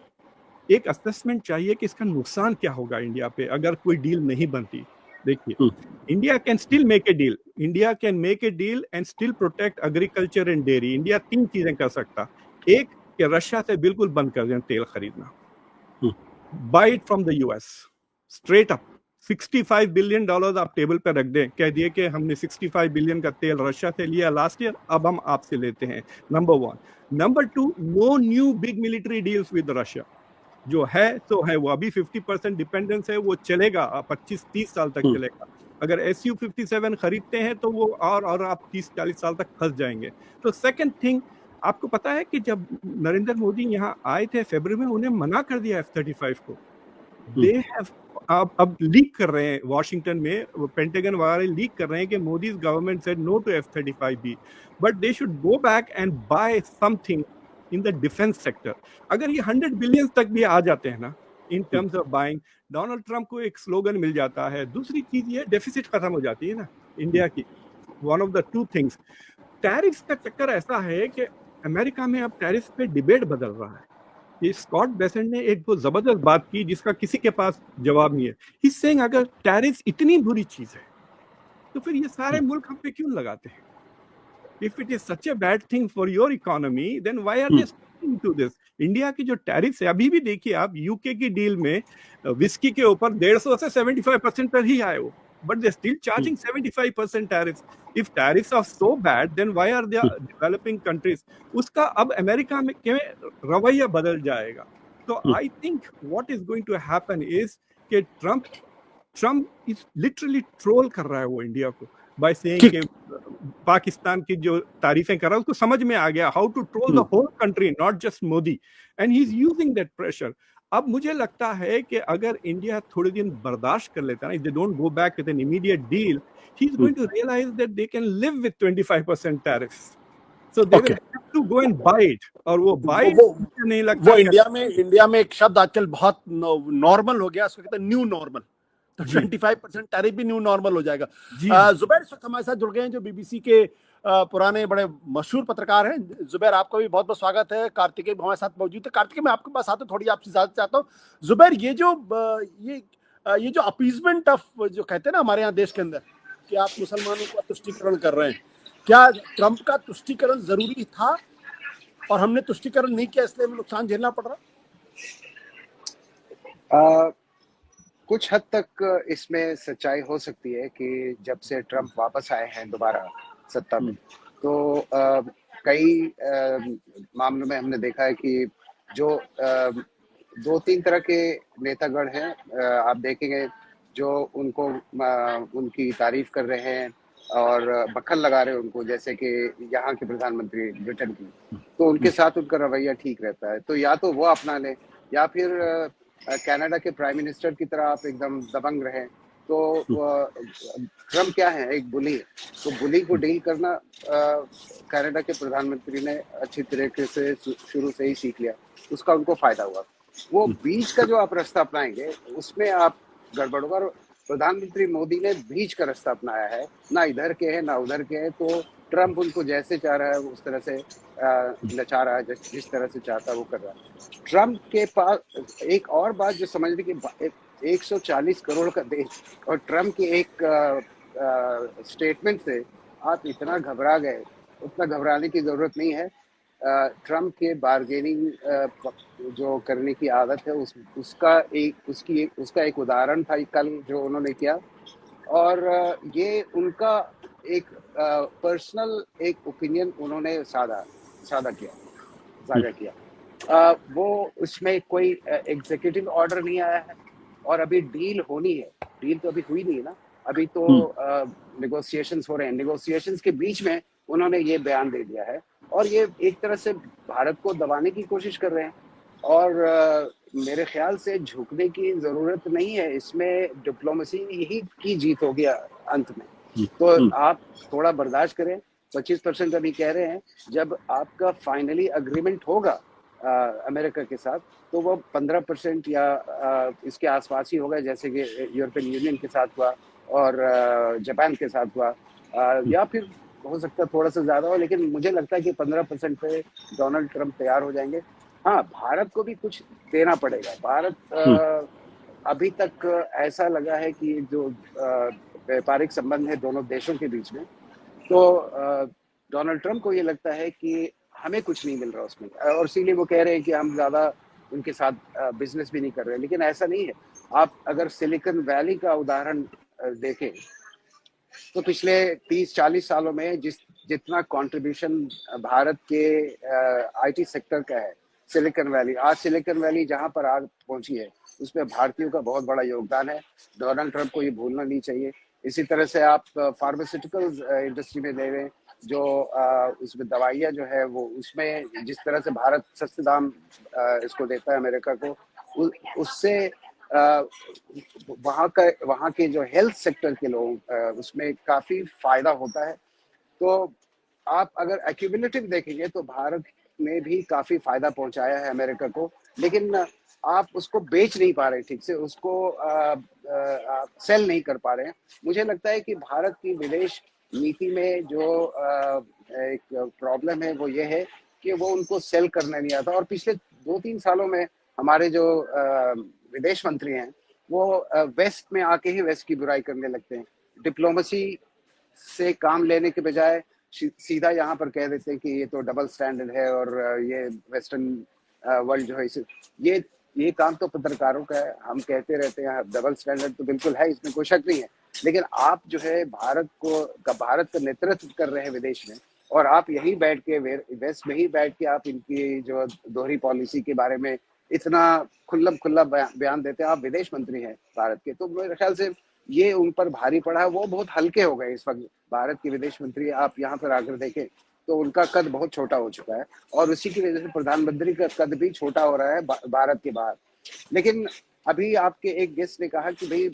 Speaker 3: एक असेसमेंट चाहिए कि इसका नुकसान क्या होगा इंडिया पे अगर कोई डील नहीं बनती। देखिए, India can still make a deal, India can make a deal and still protect agriculture and dairy. India 3 चीजें कर सकता। एक, कि रशिया से बिल्कुल बंद कर दें तेल खरीदना, buy it from the US straight up. $65 billion आप टेबल पे रख दें, कह दिए कि हमने 65 बिलियन का तेल रशिया से लिया लास्ट ईयर, अब हम आपसे लेते हैं। Number 1। Number 2, no new big military deals with Russia. जो है तो है, वो अभी 50% डिपेंडेंस है, वो चलेगा 25-30 साल तक चलेगा। अगर Su-57 खरीदते हैं तो वो और आप 30-40 साल तक फंस जाएंगे। तो सेकंड थिंग, आपको पता है कि जब नरेंद्र मोदी यहाँ आए थे फरवरी में, उन्हें मना कर दिया F-35 को। दे हैव अब लीक कर रहे हैं वॉशिंगटन में, पेंटागन वगैरह लीक कर रहे हैं कि Modi government said no to F-35B, but they should go back and buy something in the defence sector. अगर ये 100 बिलियन तक भी आ जाते हैं ना इन terms of buying, Donald Trump को एक स्लोगन मिल जाता है। दूसरी चीज ये डेफिसिट खत्म हो जाती है ना इंडिया की। One of the 2 things, tariff का चक्कर ऐसा है कि अमेरिका में अब टैरिफ पे डिबेट बदल रहा है। ये स्कॉट बेसेंट ने एक बहुत जबरदस्त बात की जिसका किसी के पास जवाब नहीं है। ही सेइंग अगर टैरिफ इतनी बुरी चीज है तो फिर ये सारे मुल्क हम पे क्यों लगाते हैं? If it is such a bad thing for your economy, then why are they sticking to this? India की जो टैरिफ है, अभी भी देखिए आप यूके की डील में विस्की के ऊपर 150 से 75% पर ही आए वो, but they're still charging 75% tariffs. If tariffs are so bad, then why are they developing countries? उसका अब अमेरिका में रवैया बदल जाएगा। तो I think what is going to happen is कि ट्रम्प is literally troll कर रहा है वो इंडिया को by saying कि पाकिस्तान की जो तारीफें कर रहा है उसको समझ में आ गया how to troll the whole country, not just Modi, and he is using that pressure. अब मुझे लगता है कि अगर इंडिया थोड़े दिन बर्दाश्त कर लेता है, if they don't go back with an immediate deal, he is going to realize that they can live with 25% tariffs, so they will have to go and buy it. और वो बाय नहीं लगता
Speaker 1: वो इंडिया में एक शब्द आजकल बहुत नॉर्मल हो गया, उसको कहते हैं न्यू नॉर्मल। तो
Speaker 3: जी
Speaker 1: 25% टैरिफ भी न्यू नॉर्मल हो जाएगा।
Speaker 3: जी
Speaker 1: जुबैर इस वक्त हमारे साथ जुड़ गए हैं, जो बीबीसी के पुराने बड़े मशहूर पत्रकार हैं। जुबैर, आपका भी बहुत बहुत स्वागत है। कार्तिकेय भी हमारे साथ मौजूद है। कार्तिकेय, मैं आपके पास आता हूँ, थोड़ी आपसे इजाजत चाहता हूँ। जुबैर, ये जो अपीजमेंट ऑफ, जो कहते हैं ना हमारे यहाँ देश के अंदर कि आप मुसलमानों का तुष्टीकरण कर रहे हैं, क्या ट्रंप का तुष्टीकरण जरूरी था और हमने तुष्टीकरण नहीं किया इसलिए हमें नुकसान झेलना पड़ रहा?
Speaker 4: कुछ हद तक इसमें सच्चाई हो सकती है कि जब से ट्रंप वापस आए हैं दोबारा सत्ता में, तो कई मामलों में हमने देखा है कि जो 2-3 तरह के नेतागण हैं, आप देखेंगे जो उनको उनकी तारीफ कर रहे हैं और बखल लगा रहे हैं उनको, जैसे कि यहाँ के प्रधानमंत्री ब्रिटेन की, तो उनके साथ उनका रवैया ठीक रहता है। तो या तो वो अपना लें या फिर कनाडा के प्राइम मिनिस्टर की तरह आप एकदम दबंग रहें। तो ट्रम्प क्या है, एक बुली। तो बुली को डील करना कनाडा के प्रधानमंत्री ने अच्छी तरीके से शुरू से ही सीख लिया, उसका उनको फायदा हुआ। वो बीच का जो आप रास्ता अपनाएंगे उसमें आप गड़बड़ होगा। और प्रधानमंत्री मोदी ने बीच का रास्ता अपनाया है, ना इधर के हैं ना उधर के हैं। तो ट्रम्प उनको जैसे चाह रहा है उस तरह से नचा रहा है, जिस तरह से चाहता है वो कर रहा है। ट्रम्प के पास एक और बात जो समझने की, 140 करोड़ का देश और ट्रम्प के एक स्टेटमेंट से आप इतना घबरा गए, उतना घबराने की जरूरत नहीं है। ट्रम्प के बार्गेनिंग जो करने की आदत है, उसका एक उदाहरण था कल जो उन्होंने किया। और ये उनका एक पर्सनल एक ओपिनियन उन्होंने साझा किया। वो उसमें कोई एग्जीक्यूटिव ऑर्डर नहीं आया है और अभी डील होनी है। डील तो अभी हुई नहीं है ना, अभी तो नेगोशिएशंस हो रहे हैं। नेगोशिएशंस के बीच में उन्होंने ये बयान दे दिया है और ये एक तरह से भारत को दबाने की कोशिश कर रहे हैं। और मेरे ख्याल से झुकने की जरूरत नहीं है, इसमें डिप्लोमेसी ही की जीत होगी अंत में। तो आप थोड़ा बर्दाश्त करें। 25% अभी कह रहे हैं, जब आपका फाइनली अग्रीमेंट होगा अमेरिका के साथ तो वो 15% या इसके आसपास ही होगा, जैसे कि यूरोपियन यूनियन के साथ हुआ और जापान के साथ हुआ। या फिर हो सकता है थोड़ा सा ज्यादा हो, लेकिन मुझे लगता है कि 15% पे डोनाल्ड ट्रंप तैयार हो जाएंगे। हाँ, भारत को भी कुछ देना पड़ेगा। भारत अभी तक ऐसा लगा है कि जो व्यापारिक संबंध है दोनों देशों के बीच में, तो डोनाल्ड ट्रंप को ये लगता है कि हमें कुछ नहीं मिल रहा उसमें, और इसीलिए वो कह रहे हैं कि हम ज्यादा उनके साथ बिजनेस भी नहीं कर रहे। लेकिन ऐसा नहीं है। आप अगर सिलिकॉन वैली का उदाहरण देखें तो पिछले 30-40 सालों में जितना कंट्रीब्यूशन भारत के आईटी सेक्टर का है, सिलिकॉन वैली, आज सिलिकॉन वैली जहां पर आज पहुंची है उसमें भारतीयों का बहुत बड़ा योगदान है। डोनाल्ड ट्रंप को ये भूलना नहीं चाहिए। इसी तरह से आप फार्मास्यूटिकल इंडस्ट्री में ले रहे हैं, जो उसमें दवाइयाँ जो है वो, उसमें जिस तरह से भारत सस्ते दाम इसको देता है अमेरिका को, उससे वहाँ के जो हेल्थ सेक्टर के लोग, उसमें काफी फायदा होता है। तो आप अगर एक्यूमुलेटिव देखेंगे तो भारत ने भी काफी फायदा पहुंचाया है अमेरिका को, लेकिन आप उसको बेच नहीं पा रहे ठीक से, उसको सेल नहीं कर पा रहे हैं। मुझे लगता है कि भारत की विदेश नीति में जो एक प्रॉब्लम है वो ये है कि वो उनको सेल करना नहीं आता। और पिछले 2-3 सालों में हमारे जो विदेश मंत्री हैं वो वेस्ट में आके ही वेस्ट की बुराई करने लगते हैं। डिप्लोमेसी से काम लेने के बजाय सीधा यहाँ पर कह देते हैं कि ये तो डबल स्टैंडर्ड है और ये वेस्टर्न वर्ल्ड जो है इसे, ये काम तो पत्रकारों का है। हम कहते रहते हैं डबल स्टैंडर्ड तो बिल्कुल है, इसमें कोई शक नहीं है। लेकिन आप जो है भारत का नेतृत्व कर रहे हैं विदेश में, और आप यही बैठ के वेस्ट में ही बैठ के आप इनकी जो दोहरी पॉलिसी के बारे में इतना खुल्ला बयान देते हैं। आप विदेश मंत्री हैं भारत के, तो मेरे ख्याल से ये उन पर भारी पड़ा है। वो बहुत हल्के हो गए इस वक्त। भारत के विदेश मंत्री आप यहाँ पर आकर देखें तो उनका कद बहुत छोटा हो चुका है, और उसी की वजह से प्रधानमंत्री का कद भी छोटा हो रहा है भारत के बाहर। लेकिन अभी आपके एक गेस्ट ने कहा कि भाई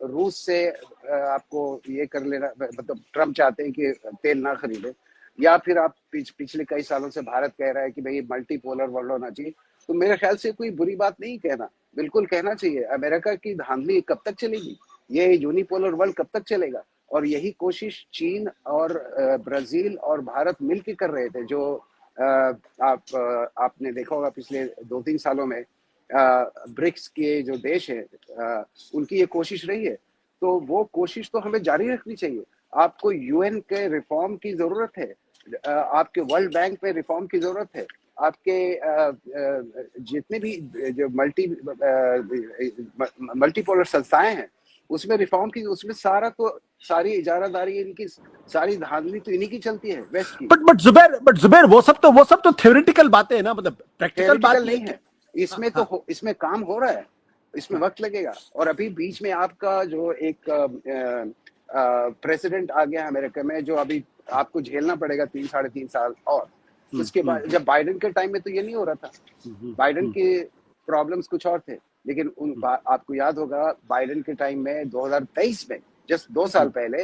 Speaker 4: रूस से आपको ये कर लेना, मतलब ट्रम्प चाहते हैं कि तेल ना खरीदे, या फिर आप पिछले कई सालों से भारत कह रहा है कि भाई मल्टीपोलर वर्ल्ड होना चाहिए। तो मेरे ख्याल से कोई बुरी बात नहीं कहना, बिल्कुल कहना चाहिए। अमेरिका की धांधली कब तक चलेगी? ये यूनिपोलर वर्ल्ड कब तक चलेगा? और यही कोशिश चीन और ब्राजील और भारत मिलकर कर रहे थे, जो आपने देखा होगा पिछले 2-3 सालों में ब्रिक्स के जो देश हैं उनकी ये कोशिश रही है। तो वो कोशिश तो हमें जारी रखनी चाहिए। आपको यूएन के रिफॉर्म की जरूरत है, आपके वर्ल्ड बैंक में रिफॉर्म की जरूरत है, आपके जितने भी जो मल्टीपोलर संस्थाएं हैं उसमें रिफॉर्म की, उसमें सारी इजारादारी इनकी, सारी धांधली तो इन्हीं की चलती है वेस्ट की।
Speaker 1: बट जुबैर वो सब तो थ्योरेटिकल बातें हैं ना, मतलब प्रैक्टिकल बात
Speaker 4: नहीं है इसमें।
Speaker 1: हाँ,
Speaker 4: तो इसमें काम हो रहा है, इसमें वक्त लगेगा। और अभी बीच में आपका जो एक प्रेसिडेंट आ गया अमेरिका में, जो अभी आपको झेलना पड़ेगा 3-3.5 साल। और उसके बाद जब बाइडेन के टाइम में तो ये नहीं हो रहा था, बाइडेन के प्रॉब्लम्स कुछ और थे। लेकिन आपको याद होगा बाइडेन के टाइम में 2023 में जस्ट 2 साल पहले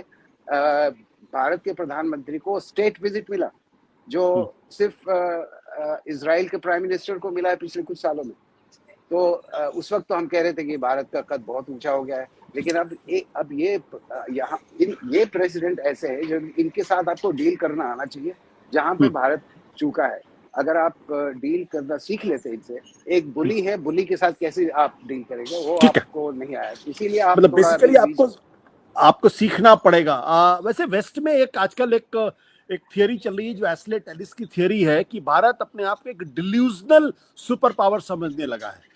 Speaker 4: भारत के प्रधानमंत्री को स्टेट विजिट मिला, जो सिर्फ इजराइल के प्राइम मिनिस्टर को मिला है पिछले कुछ सालों में। तो उस वक्त तो हम कह रहे थे कि भारत का कद बहुत ऊंचा हो गया है। लेकिन अब ये प्रेसिडेंट ऐसे है जो इनके साथ आपको डील करना आना चाहिए, जहां पे भारत चूका है। अगर आप डील करना सीख लेते इनसे, एक बुली है, बुली के साथ कैसे आप डील करेंगे वो आपको नहीं आया, इसीलिए आप
Speaker 1: मतलब बेसिकली आपको सीखना पड़ेगा। वैसे वेस्ट में एक आजकल एक थियरी चल रही है जो एस्ले टेलिस की थियरी है कि भारत अपने आप को एक डिल्यूजनल सुपर पावर समझने लगा है।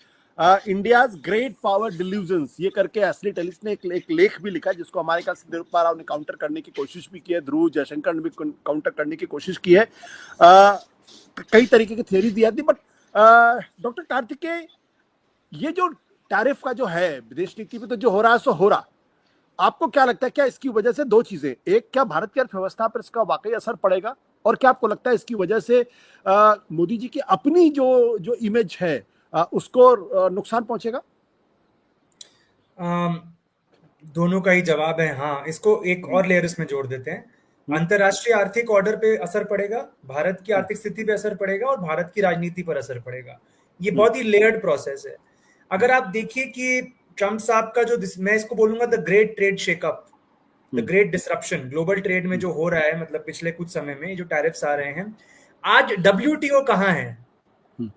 Speaker 1: इंडियाज ग्रेट पावर डिल्यूजन्स ये करके एस्ले टेलिस ने एक लेख भी लिखा, जिसको हमारे ख्याल से निरुपमा राव ने काउंटर करने की कोशिश भी की है, ध्रुव जयशंकर ने भी काउंटर करने की कोशिश की है। कई तरीके की थियरी दी जाती। बट डॉक्टर कार्तिकेय, ये जो टैरिफ का जो है विदेश नीति में तो जो हो रहा है सो हो रहा, आपको क्या लगता है क्या इसकी वजह से दो चीजें, एक क्या भारत की अर्थव्यवस्था पर इसका वाकई असर पड़ेगा, और क्या आपको लगता है इसकी वजह से मोदी जी की अपनी जो इमेज है उसको नुकसान पहुंचेगा?
Speaker 5: दोनों का ही जवाब है हाँ। इसको एक और लेयर इसमें जोड़ देते हैं। अंतरराष्ट्रीय आर्थिक ऑर्डर पे असर पड़ेगा, भारत की आर्थिक स्थिति पे असर पड़ेगा और भारत की राजनीति पर असर पड़ेगा। ये बहुत ही लेयर्ड प्रोसेस है। अगर आप देखिए कि ट्रम्प साहब का जो, मैं इसको बोलूंगा the great trade shake up, the great disruption global trade में जो हो रहा है, मतलब पिछले कुछ समय में जो टैरिफ्स आ रहे हैं। आज WTO कहाँ है?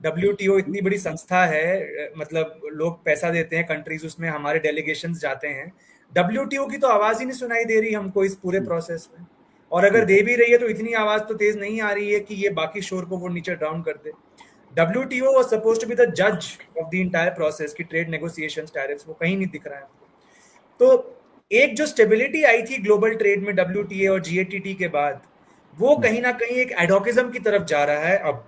Speaker 5: WTO इतनी बड़ी संस्था है, मतलब लोग पैसा देते हैं कंट्रीज, उसमें हमारे डेलीगेशंस जाते हैं। WTO की तो आवाज ही नहीं सुनाई दे रही हमको इस पूरे प्रोसेस में। और अगर दे भी रही है तो इतनी आवाज तो तेज नहीं आ रही है कि ये बाकी शोर को वो नीचे डाउन कर दे। WTO was supposed to be the judge of the entire process की ट्रेड नेगोशिएशंस, टैरिफ्स, वो कहीं नहीं दिख रहा है। तो एक जो स्टेबिलिटी आई थी ग्लोबल ट्रेड में WTA और GATT के बाद, वो कहीं ना कहीं एक एडहॉकिज्म की तरफ जा रहा है। अब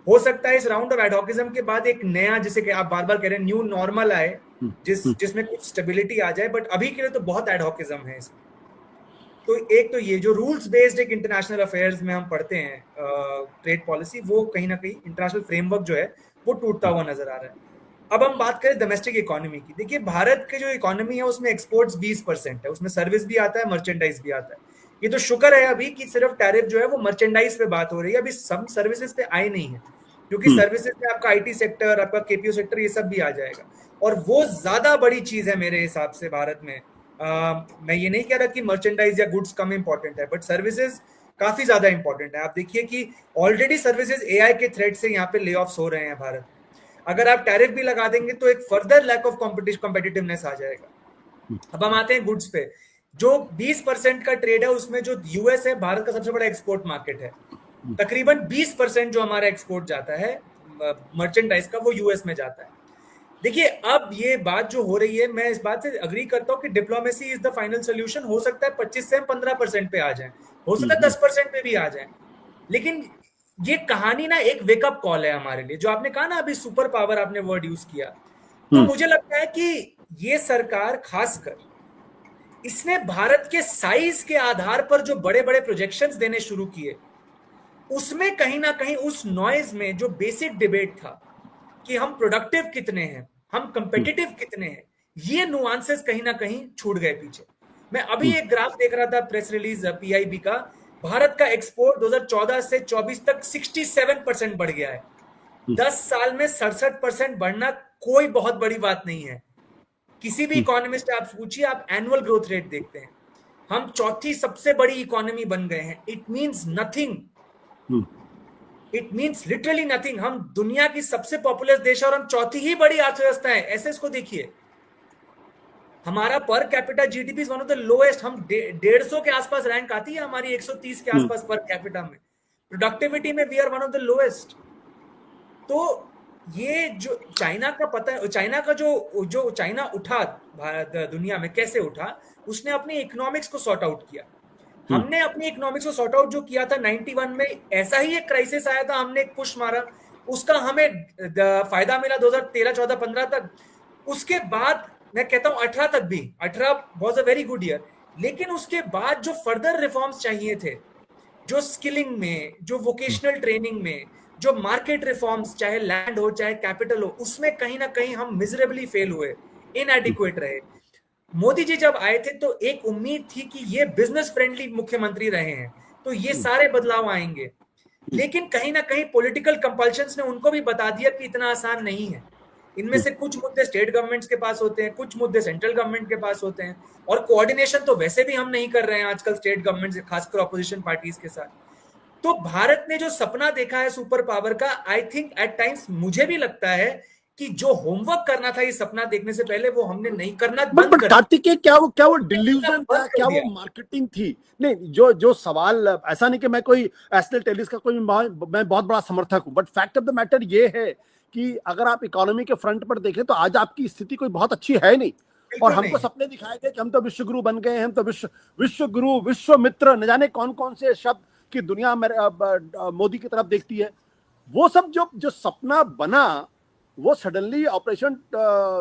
Speaker 5: हो सकता है इस राउंड ऑफ एडहॉकिज्म के बाद एक नया, जिसे कि आप बार बार कह रहे हैं, न्यू नॉर्मल आए, जिसमें कुछ स्टेबिलिटी आ जाए। बट अभी के लिए तो बहुत एडहॉकिज्म है इसमें। तो एक तो ये जो रूल्स बेस्ड एक इंटरनेशनल अफेयर्स में हम पढ़ते हैं ट्रेड पॉलिसी, वो कहीं ना कहीं इंटरनेशनल फ्रेमवर्क जो है वो टूटता हुआ नजर आ रहा है। अब हम बात करें डोमेस्टिक इकोनॉमी की। देखिए भारत की जो इकोनॉमी है उसमें एक्सपोर्ट्स 20% है, उसमें सर्विस भी आता है, मर्चेंडाइज भी आता है। ये तो शुक्र है अभी कि सिर्फ टैरिफ जो है वो मर्चेंडाइज पे बात हो रही है, अभी सब सर्विसेज पे आए नहीं है, क्योंकि सर्विसेज में आपका IT सेक्टर, आपका KPO सेक्टर, ये सब भी आ जाएगा। और वो ज्यादा बड़ी चीज है मेरे हिसाब से भारत में। मैं ये नहीं कह रहा कि मर्चेंडाइज या गुड्स कम इंपॉर्टेंट है, बट सर्विसेज काफी ज्यादा इंपॉर्टेंट है। आप देखिए कि ऑलरेडी सर्विसेज AI के थ्रेट से यहाँ पे ले ऑफ्स हो रहे हैं भारत में। अगर आप टैरिफ भी लगा देंगे तो एक फर्दर लैक ऑफ कॉम्पिटिटिवनेस आ जाएगा। अब हम आते हैं गुड्स पे। जो 20% का ट्रेड है उसमें जो US है, भारत का सबसे बड़ा एक्सपोर्ट मार्केट है। तकरीबन 20% जो हमारा एक्सपोर्ट जाता है मर्चेंडाइज का, वो US में जाता है। देखिए अब ये बात जो हो रही है, मैं इस बात से अग्री करता हूँ कि diplomacy is the final solution. हो सकता है 25 से 15% पे आ जाए, हो सकता है 10% पे भी आ जाए। लेकिन ये कहानी ना एक वेकअप कॉल है हमारे लिए। जो आपने कहा ना अभी सुपर पावर, आपने वर्ड यूज किया, तो मुझे लगता है कि ये सरकार खासकर, इसने भारत के साइज के आधार पर जो बड़े बड़े प्रोजेक्शंस देने शुरू किए, उसमें कहीं ना कहीं उस नॉइज में जो बेसिक डिबेट था कि हम प्रोडक्टिव कितने हैं, हम कंपेटिटिव कितने हैं, ये नुआंसेस कहीं ना कहीं छूट गए पीछे। मैं अभी एक ग्राफ देख रहा था, प्रेस रिलीज PIB का, भारत का एक्सपोर्ट 2014 से 24 तक 67% बढ़ गया है। 10 साल में 67% बढ़ना कोई बहुत बड़ी बात नहीं है। किसी भी इकोनॉमिस्ट आप पूछिए, आप एनुअल ग्रोथ रेट देखते हैं, हम चौथी सबसे बड़ी इकोनॉमी बन गए हैं। It means nothing, it means literally nothing. हम दुनिया की सबसे पॉपुलर देश है और हम चौथी ही बड़ी अर्थव्यवस्था है, ऐसे इसको देखिए। हमारा per capita GDP is one of the lowest, हम 150 के आसपास रैंक आती है हमारी, 130 के आसपास पर कैपिटा में। प्रोडक्टिविटी में we are one of the lowest. तो ये जो चाइना का पता है, चाइना का जो चाइना उठा भारत दुनिया में कैसे उठा, उसने अपनी इकोनॉमिक्स को सॉर्ट आउट किया। हमने अपनी इकोनॉमिक्स को सॉर्ट आउट जो किया था 91 में, ऐसा ही एक क्राइसिस आया था, हमने एक पुश मारा, उसका हमें फायदा मिला 2013, 14, 15 तक। उसके बाद मैं कहता हूं 18 तक भी, 18 was a very good year. लेकिन उसके बाद जो फर्दर रिफॉर्म्स चाहिए थे, जो स्किलिंग में, जो वोकेशनल ट्रेनिंग में, जो मार्केट रिफॉर्म्स, चाहे लैंड हो चाहे कैपिटल हो, उसमें कहीं ना कहीं हम मिजरेबली फेल हुए, इनएडिक्वेट रहे। मोदी जी जब आए थे तो एक उम्मीद थी कि ये बिजनेस फ्रेंडली मुख्यमंत्री रहे हैं तो ये सारे बदलाव आएंगे। लेकिन कहीं ना कहीं पॉलिटिकल कंपल्शंस ने उनको भी बता दिया कि इतना आसान नहीं है। इनमें से कुछ मुद्दे स्टेट गवर्नमेंट्स के पास होते हैं, कुछ मुद्दे सेंट्रल गवर्नमेंट के पास होते हैं, और कोऑर्डिनेशन तो वैसे भी हम नहीं कर रहे हैं आजकल स्टेट गवर्नमेंट से, खासकर ऑपोजिशन पार्टीज के साथ। तो भारत ने जो सपना देखा है सुपर पावर का, आई थिंक एट टाइम्स मुझे भी लगता है कि जो होमवर्क करना था ये सपना देखने से पहले, वो हमने नहीं करना बंद कर
Speaker 1: कार्तिकेय, क्या वो डिल्यूजन था, क्या वो मार्केटिंग थी? नहीं, जो सवाल, ऐसा नहीं कि मैं कोई एस्टेल टेलिस का कोई मैं बहुत बड़ा समर्थक हूं, but fact of the matter ये है कि अगर आप इकोनॉमी के फ्रंट पर देखें तो आज आपकी स्थिति कोई बहुत अच्छी है नहीं। और हमको सपने दिखाए गए कि हम तो विश्व गुरु बन गए हैं, हम तो विश्व गुरु, विश्व मित्र, न जाने कौन कौन से शब्द की दुनिया मोदी की तरफ देखती है। वो सब जो सपना बना, वो सडनली ऑपरेशन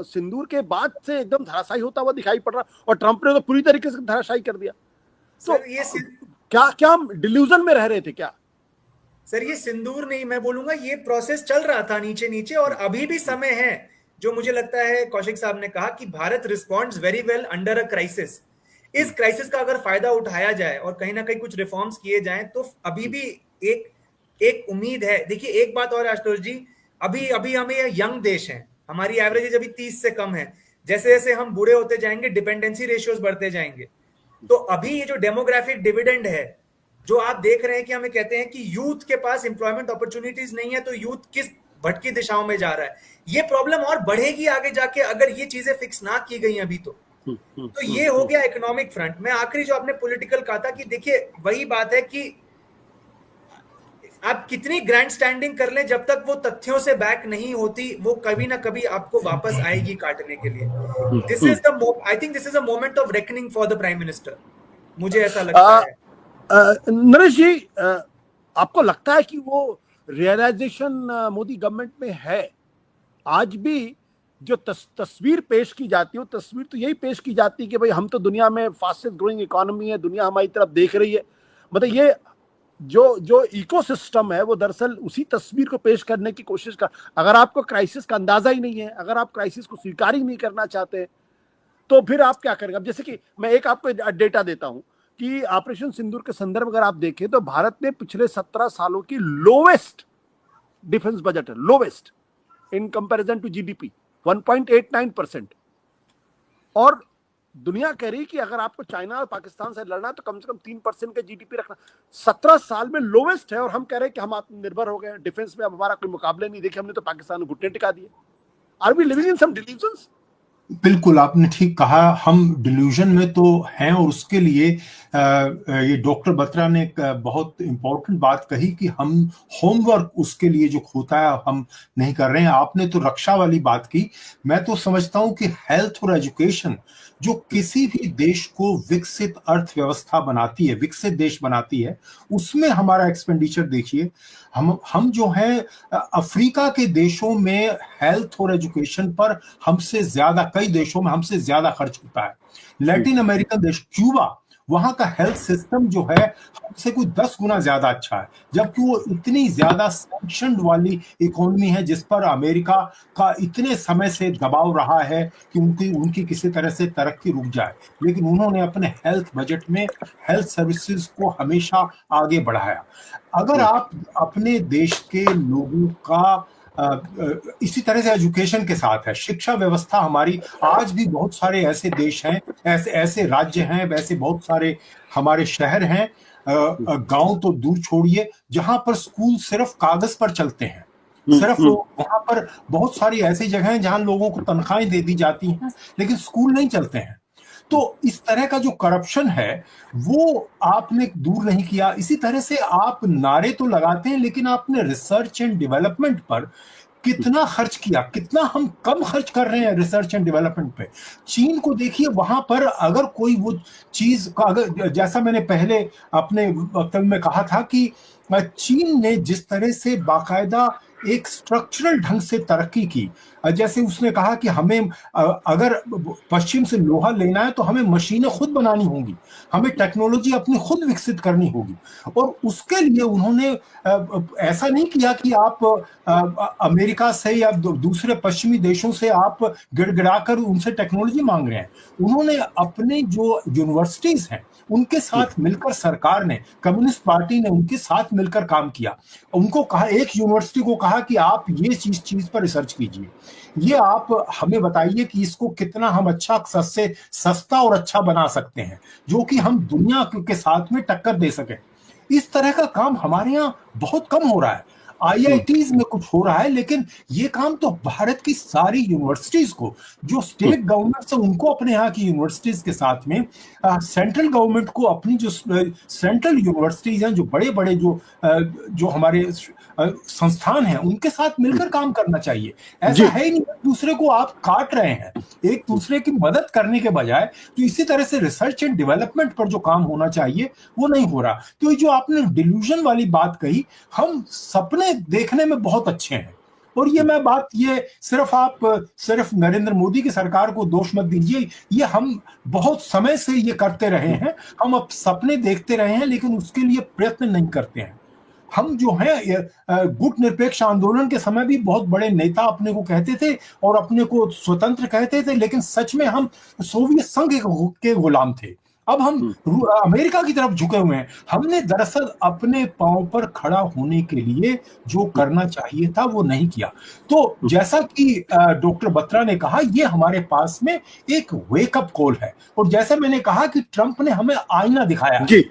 Speaker 1: सिंदूर के बाद से एकदम धराशायी होता हुआ दिखाई पड़ रहा, और ट्रंप ने तो पूरी तरीके से धराशायी कर दिया। तो
Speaker 5: ये
Speaker 1: क्या हम डिल्यूजन में रह रहे थे क्या?
Speaker 5: सर ये सिंदूर नहीं, मैं बोलूंगा ये प्रोसेस चल रहा था नीचे नीचे, और अभी भी समय है। जो मुझे लगता है कौशिक साहब ने कहा कि Bharat responds very well under a crisis. इस क्राइसिस का अगर फायदा उठाया जाए और कहीं ना कहीं कुछ रिफॉर्म्स किए जाएं तो अभी भी एक उम्मीद है। देखिए एक बात और आशुतोष जी, अभी हमें यंग देश है, हमारी एवरेज एज अभी 30 से कम है। जैसे जैसे हम बूढ़े होते जाएंगे डिपेंडेंसी रेशियोज बढ़ते जाएंगे। तो अभी ये जो डेमोग्राफिक डिविडेंड है जो आप देख रहे हैं कि हमें कहते हैं कि यूथ के पास एम्प्लॉयमेंट अपॉर्चुनिटीज नहीं है, तो यूथ किस भटकी दिशाओं में जा रहा है, ये प्रॉब्लम और बढ़ेगी आगे जाके अगर ये चीजें फिक्स ना की गई अभी। तो ये हो गया इकोनॉमिक फ्रंट में। आखिरी जो आपने पॉलिटिकल कहा था कि देखिए वही बात है कि आप कितनी ग्रैंड स्टैंडिंग कर लें, जब तक वो तथ्यों से बैक नहीं होती, वो कभी ना कभी आपको वापस आएगी काटने के लिए। This is the I think this is a moment of reckoning for the prime minister, मुझे ऐसा लगता है।
Speaker 1: नरेश जी, आपको लगता है कि वो रियलाइजेशन मोदी गवर्नमेंट में है? आज भी जो तस्वीर पेश की जाती है, तस्वीर तो यही पेश की जाती है कि भाई हम तो दुनिया में फास्टेस्ट ग्रोइंग इकोनॉमी है, दुनिया हमारी तरफ देख रही है। मतलब ये जो इकोसिस्टम है वो दरअसल उसी तस्वीर को पेश करने की कोशिश कर। अगर आपको क्राइसिस का अंदाजा ही नहीं है, अगर आप क्राइसिस को स्वीकार ही नहीं करना चाहते, तो फिर आप क्या करेंगे? अब जैसे कि मैं एक आपको डेटा देता हूं कि ऑपरेशन सिंदूर के संदर्भ अगर आप देखें तो भारत ने पिछले 17 सालों की लोवेस्ट डिफेंस बजट है, lowest in comparison to GDP, 1.89%। और दुनिया कह रही कि अगर आपको चाइना और पाकिस्तान से लड़ना है तो कम से कम 3% का जीडीपी रखना। 17 साल में लोवेस्ट है, और हम कह रहे हैं कि हम आत्मनिर्भर हो गए डिफेंस में, अब हमारा कोई मुकाबले नहीं। देखिए हमने तो पाकिस्तान को घुटने टिका दिए। Are we living in some delusions?
Speaker 2: बिल्कुल आपने ठीक कहा, हम डिल्यूजन में तो हैं, और उसके लिए ये डॉक्टर बत्रा ने एक बहुत इंपॉर्टेंट बात कही कि हम होमवर्क उसके लिए जो होता है हम नहीं कर रहे हैं। आपने तो रक्षा वाली बात की, मैं तो समझता हूं कि हेल्थ और एजुकेशन जो किसी भी देश को विकसित अर्थव्यवस्था बनाती है, विकसित देश बनाती है, उसमें हमारा एक्सपेंडिचर देखिए। हम जो है अफ्रीका के देशों में हेल्थ और एजुकेशन पर हमसे ज्यादा, कई देशों में हमसे ज्यादा खर्च होता है। लैटिन अमेरिकन देश क्यूबा, वहां का हेल्थ सिस्टम जो है हमसे कोई 10 गुना ज्यादा अच्छा है, जबकि वो इतनी ज्यादा सैंक्शन्ड वाली इकोनॉमी है जिस पर अमेरिका का इतने समय से दबाव रहा है कि उनकी किसी तरह से तरक्की रुक जाए। लेकिन उन्होंने अपने हेल्थ बजट में हेल्थ सर्विसेज को हमेशा आगे बढ़ाया। अगर आप अपने देश के लोगों का इसी तरह से एजुकेशन के साथ है, शिक्षा व्यवस्था हमारी। आज भी बहुत सारे ऐसे देश हैं, ऐसे ऐसे राज्य हैं, ऐसे बहुत सारे हमारे शहर हैं, गांव तो दूर छोड़िए, जहां पर स्कूल सिर्फ कागज पर चलते हैं। सिर्फ वहां पर बहुत सारी ऐसी जगह हैं जहां लोगों को तनख्वाहें दे दी जाती हैं, लेकिन स्कूल नहीं चलते हैं। तो इस तरह का जो करप्शन है वो आपने दूर नहीं किया। इसी तरह से आप नारे तो लगाते हैं, लेकिन आपने रिसर्च एंड डेवलपमेंट पर कितना खर्च किया, कितना हम कम खर्च कर रहे हैं रिसर्च एंड डेवलपमेंट पे। चीन को देखिए, वहां पर अगर कोई वो चीज का, अगर जैसा मैंने पहले अपने वक्तव्य में कहा था कि चीन ने जिस तरह से बाकायदा एक स्ट्रक्चरल ढंग से तरक्की की, जैसे उसने कहा कि हमें अगर पश्चिम से लोहा लेना है तो हमें मशीनें खुद बनानी होंगी, हमें टेक्नोलॉजी अपनी खुद विकसित करनी होगी। और उसके लिए उन्होंने ऐसा नहीं किया कि आप अमेरिका से या दूसरे पश्चिमी देशों से आप गिड़गिड़ाकर उनसे टेक्नोलॉजी मांग रहे हैं। उन्होंने अपने जो यूनिवर्सिटीज हैं उनके साथ मिलकर, सरकार ने, कम्युनिस्ट पार्टी ने उनके साथ मिलकर काम किया। उनको कहा, एक यूनिवर्सिटी को कहा कि आप ये चीज पर रिसर्च कीजिए, ये आप हमें बताइए कि इसको कितना हम अच्छा, सस्ता और अच्छा बना सकते हैं, जो कि हम दुनिया के साथ में टक्कर दे सकें। इस तरह का काम हमारे यहाँ बहुत कम हो रहा है। आईआईटीज में कुछ हो रहा है, लेकिन ये काम तो भारत की सारी यूनिवर्सिटीज को, जो स्टेट गवर्नमेंट से, उनको अपने यहाँ की यूनिवर्सिटीज के साथ में सेंट्रल गवर्नमेंट को अपनी जो सेंट्रल यूनिवर्सिटीज हैं, जो बड़े बड़े जो हमारे संस्थान हैं, उनके साथ मिलकर काम करना चाहिए। ऐसा है ही नहीं, एक दूसरे को आप काट रहे हैं, एक दूसरे की मदद करने के बजाय। तो इसी तरह से रिसर्च एंड डेवलपमेंट पर जो काम होना चाहिए वो नहीं हो रहा। तो ये जो आपने डिल्यूजन वाली बात कही, हम सपने देखने में बहुत अच्छे हैं, और ये मैं बात, ये सिर्फ नरेंद्र मोदी की सरकार को दोष मत दीजिए, ये हम बहुत समय से ये करते रहे हैं। हम अब सपने देखते रहे हैं, लेकिन उसके लिए प्रयत्न नहीं करते हैं। हम जो है गुट निरपेक्ष आंदोलन के समय भी बहुत बड़े नेता अपने को कहते थे और अपने को स्वतंत्र कहते थे, लेकिन सच में हम सोवियत संघ के गुलाम थे। अब हम अमेरिका की तरफ झुके हुए हैं। हमने दरअसल अपने पांव पर खड़ा होने के लिए जो करना चाहिए था वो नहीं किया। तो जैसा कि डॉक्टर बत्रा ने कहा, ये हमारे पास में एक वेकअप कॉल है, और जैसा मैंने कहा कि ट्रंप ने हमें आईना दिखाया है।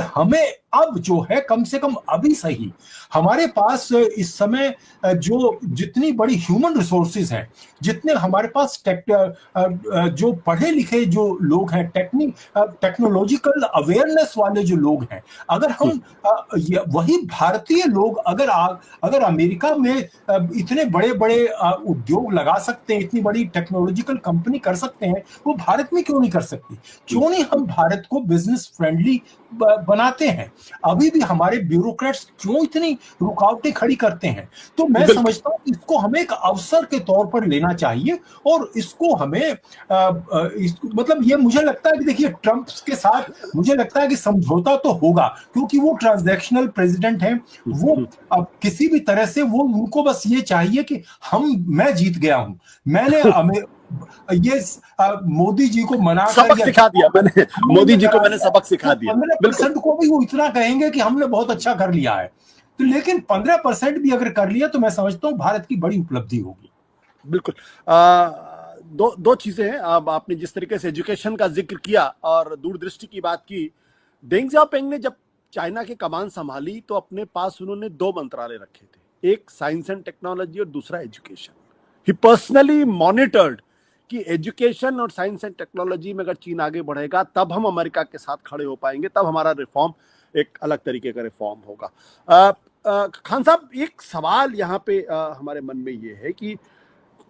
Speaker 2: हमें अब जो है, कम से कम अभी सही, हमारे पास इस समय जो जितनी बड़ी ह्यूमन रिसोर्सेज हैं, जितने हमारे पास जो पढ़े लिखे जो लोग हैं, टेक्नोलॉजिकल अवेयरनेस वाले जो लोग हैं, अगर हम वही भारतीय लोग अगर अमेरिका में इतने बड़े बड़े उद्योग लगा सकते हैं, इतनी बड़ी टेक्नोलॉजिकल कंपनी कर सकते हैं, वो भारत में क्यों नहीं कर सकती? क्यों नहीं हम भारत को बिजनेस फ्रेंडली बनाते हैं? अभी भी हमारे ब्यूरोक्रेट्स क्यों इतनी रुकावटें खड़ी करते हैं? तो मैं समझता हूं इसको हमें एक अवसर के तौर पर लेना चाहिए, और इसको हमें मतलब ये मुझे लगता है कि देखिए, ट्रंप के साथ मुझे लगता है कि समझौता तो होगा, क्योंकि वो ट्रांजैक्शनल प्रेसिडेंट हैं। वो अब किसी भी तरह से उनको बस ये चाहिए कि मैं जीत गया हूं, मैंने ये मोदी जी को मना
Speaker 1: सबक सिखा दिया मैंने, मोदी जी को मैंने सबक सिखा दिया।
Speaker 2: 15% को भी वो इतना कहेंगे कि हमने बहुत अच्छा कर लिया है, तो लेकिन 15% भी अगर कर लिया तो मैं समझता हूं भारत की बड़ी उपलब्धि होगी।
Speaker 1: बिल्कुल। दो चीजें हैं। अब आपने जिस तरीके से एजुकेशन का जिक्र किया और दूरदृष्टि की बात की, डेंग जियाओपिंग ने जब चाइना की कमान संभाली तो अपने पास उन्होंने 2 मंत्रालय रखे थे, एक साइंस एंड टेक्नोलॉजी और दूसरा एजुकेशन। ही पर्सनली मॉनिटर्ड कि एजुकेशन और साइंस एंड टेक्नोलॉजी में अगर चीन आगे बढ़ेगा तब हम अमेरिका के साथ खड़े हो पाएंगे, तब हमारा रिफॉर्म एक अलग तरीके का रिफॉर्म होगा। खान साहब, एक सवाल यहाँ पे हमारे मन में ये है कि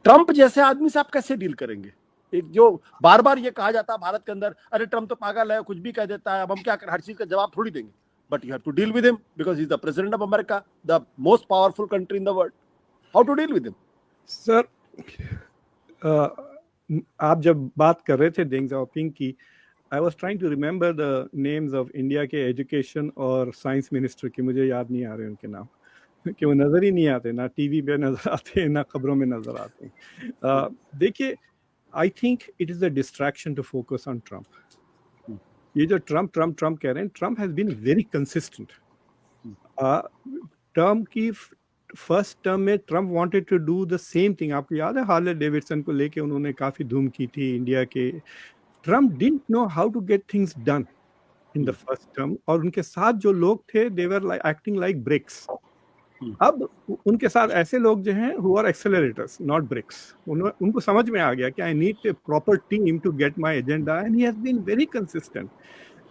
Speaker 1: ट्रंप जैसे आदमी से आप कैसे डील करेंगे? एक जो बार बार ये कहा जाता है भारत के अंदर, अरे ट्रंप तो पागल है, कुछ भी कह देता है, अब हम क्या करें, हर चीज का जवाब थोड़ी देंगे। But you have to deal with him because he is the president of America, the most powerful country in the world. How to deal with him?
Speaker 3: Sir, आप जब बात कर रहे थे डेंग जियाओपिंग की, I was trying to remember the names of India के education और science minister की, मुझे याद नहीं आ रहे उनके नाम, कि वो नज़र ही नहीं आते, ना टीवी पे नज़र आते, ना खबरों में नज़र आते। देखिए, I think it is the distraction to focus on Trump. ये जो ट्रंप कह रहे हैं, Trump has been very consistent. Trump की फर्स्ट टर्म में Trump wanted to do the same thing. आपको याद है हार्ले डेविडसन को लेके उन्होंने काफी धूम की थी इंडिया के। Trump didn't know how to get things done in the first term, और उनके साथ जो लोग थे they were acting like BRICS. अब उनके साथ ऐसे लोग जो हैं who are accelerators not BRICS. उनको समझ में आ गया कि I need a proper team to get my agenda, and he has been very consistent.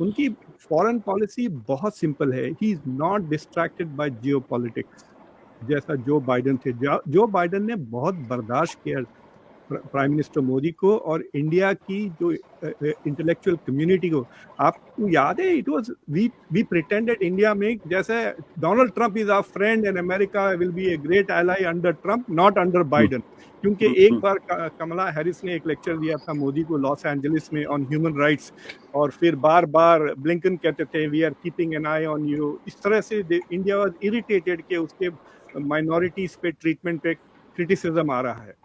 Speaker 3: उनकी फॉरेन पॉलिसी बहुत सिंपल है, he is not distracted by geopolitics जैसा जो बाइडेन थे। जो बाइडेन ने बहुत बर्दाश्त किया प्राइम मिनिस्टर मोदी को और इंडिया की जो इंटेलेक्चुअल कम्युनिटी को। आपको याद है it was we pretended India में जैसे Donald Trump is our friend and America will be a great ally under Trump, not under Biden. क्योंकि एक बार कमला हैरिस ने एक लेक्चर दिया था मोदी को लॉस एंजलिस में ऑन ह्यूमन राइट्स, और फिर बार बार ब्लिंकन कहते थे we are keeping an eye on you. इस तरह से इंडिया वाज इरिटेटेड कि उसके माइनॉरिटीज पे ट्रीटमेंट पे क्रिटिसिज्म आ रहा है।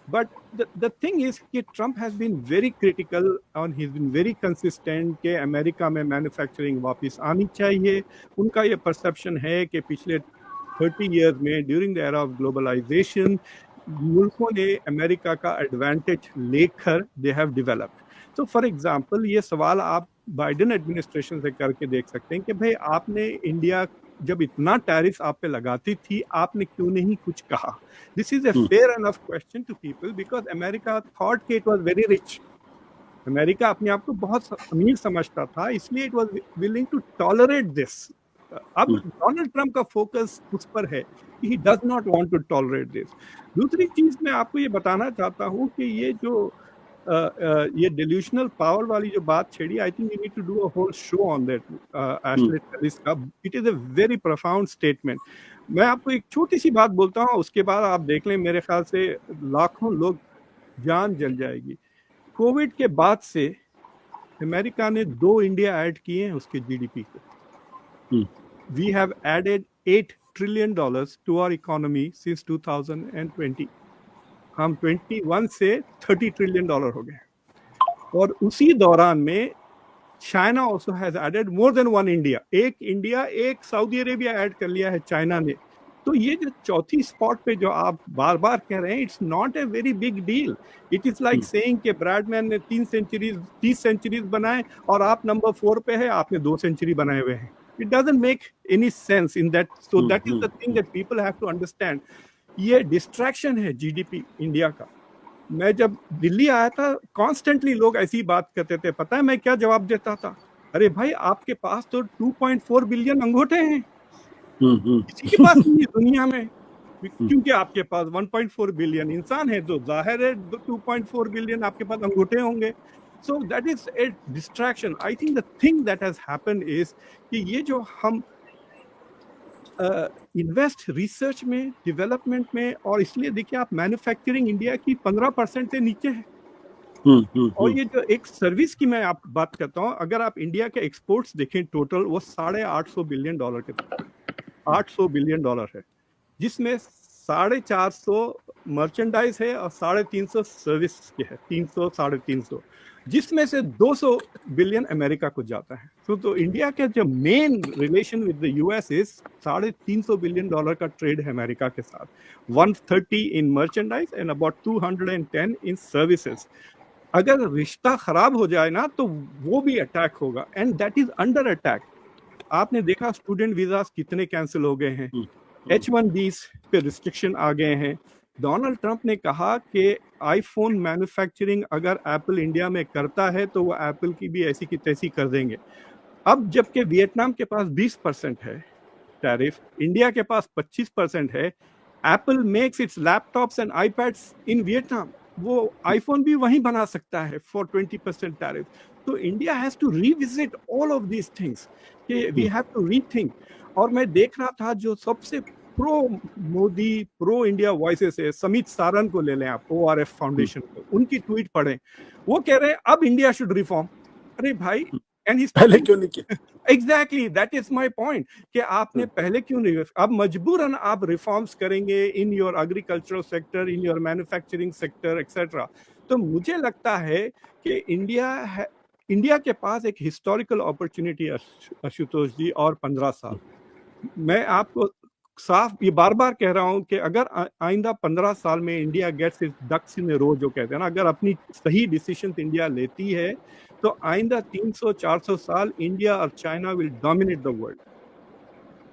Speaker 3: But the thing is कि Trump has been very critical and he's been very consistent कि अमेरिका में मैन्युफैक्चरिंग वापस आनी चाहिए। उनका ये परसेप्शन है कि पिछले 30 years में during the era of globalization मुल्कों ने अमेरिका का एडवांटेज लेकर दे हैव डेवलप्ड। तो फॉर एग्जांपल ये सवाल आप बाइडेन एडमिनिस्ट्रेशन से करके देख सकते हैं कि भाई आपने इंडिया जब इतना टैरिफ आप पे लगाती थी आपने क्यों नहीं कुछ कहा। This is a fair enough question to people because America thought कि it was very rich. America अपने आप को बहुत अमीर समझता था, इसलिए it was willing to tolerate this. अब डोनाल्ड ट्रंप का फोकस उस पर है कि he does not want to tolerate this. दूसरी चीज मैं आपको ये बताना चाहता हूँ कि ये जो ये डिल्यूशनल पावर वाली जो बात छेड़ी, I think we need to do a whole show on that Ashley Tellis का। It is a very profound statement. मैं आपको एक छोटी सी बात बोलता हूँ, उसके बाद आप देख लें, मेरे ख्याल से लाखों लोग जान जल जाएगी। कोविड के बाद से अमेरिका ने 2 इंडिया ऐड किए हैं उसके जीडीपी को। We have added $8 trillion to our economy since 2020। हम 21 से $30 trillion हो गए, और उसी दौरान में China also has added more than 1 India. एक इंडिया, एक सऊदी अरेबिया ऐड कर लिया है चाइना ने। तो ये जो चौथी स्पॉट पे जो आप बार बार कह रहे हैं, it's not a very big deal. It is like saying कि ब्रैडमैन ने 30 सेंचुरीज बनाए और आप नंबर 4 पे है, आपने 2 सेंचुरी बनाए हुए हैं। It doesn't make any sense in that. So that is the thing that people have to understand. ये डिस्ट्रैक्शन है जीडीपी इंडिया का। मैं जब दिल्ली आया था कॉन्स्टेंटली लोग ऐसी बात करते थे, पता है मैं क्या जवाब देता था? अरे भाई आपके पास तो 2.4 बिलियन अंगूठे हैं, किसी के पास नहीं है दुनिया में। क्योंकि आपके पास 1.4 बिलियन इंसान है, तो जाहिर है 2.4 बिलियन आपके पास अंगूठे होंगे। सो that is a distraction. I think the thing that has happened is कि ये जो हम इन्वेस्ट रिसर्च में, डेवलपमेंट में, और इसलिए देखिए आप मैन्युफैक्चरिंग इंडिया की 15% से नीचे है। और ये जो एक सर्विस की मैं आप बात करता हूँ, अगर आप इंडिया के एक्सपोर्ट्स देखें टोटल, वो $850 बिलियन के $800 बिलियन है, जिसमें 450 मर्चेंडाइज है और 350 सर्विस के है, 300-350, जिसमें से 200 बिलियन अमेरिका को जाता है। तो इंडिया का जो main relation with the US is $350 billion का ट्रेड है अमेरिका के साथ, 130 in merchandise and about 210 in services. अगर रिश्ता खराब हो जाए ना तो वो भी अटैक होगा, and that is under attack. आपने देखा स्टूडेंट वीजास कितने कैंसिल हो गए हैं, H1Bs पे रिस्ट्रिक्शन आ गए हैं। डोनाल्ड ट्रंप ने कहा कि आईफोन मैन्युफैक्चरिंग अगर एप्पल इंडिया में करता है तो वो एप्पल की भी ऐसी की तैसी कर देंगे। अब जबकि वियतनाम के पास 20% है टैरिफ, इंडिया के पास 25% है। Apple makes its laptops and iPads in Vietnam, वो आईफोन भी वहीं बना सकता है फॉर 20% टैरिफ। तो India has to revisit all of these things कि वी हैव टू रीथिंक। और मैं देख रहा था जो सबसे pro Modi, pro India voices है, समित सारन को ले लें आप, ORF फाउंडेशन को, उनकी ट्वीट पढ़ें, वो कह रहे हैं अब इंडिया शुड रिफॉर्म। अरे भाई, एंड ही
Speaker 1: पहले क्यों नहीं किया?
Speaker 3: Exactly, that is my point कि आपने पहले क्यों नहीं। अब मजबूरन आप रिफॉर्म्स करेंगे in your agricultural sector, in your manufacturing sector etcetera. तो मुझे लगता है कि इंडिया के पास एक हिस्टोरिकल अपॉर्चुनिटी आशुतोष जी, और 15 साल। मैं आपको साफ ये बार बार कह रहा हूं कि अगर आइंदा 15 साल में इंडिया गेट्स इट्स डक्स इन ए रो, जो कहते हैं ना, अगर अपनी सही डिसीजन इंडिया लेती है तो आइंदा 300-400 साल इंडिया और China will dominate the world.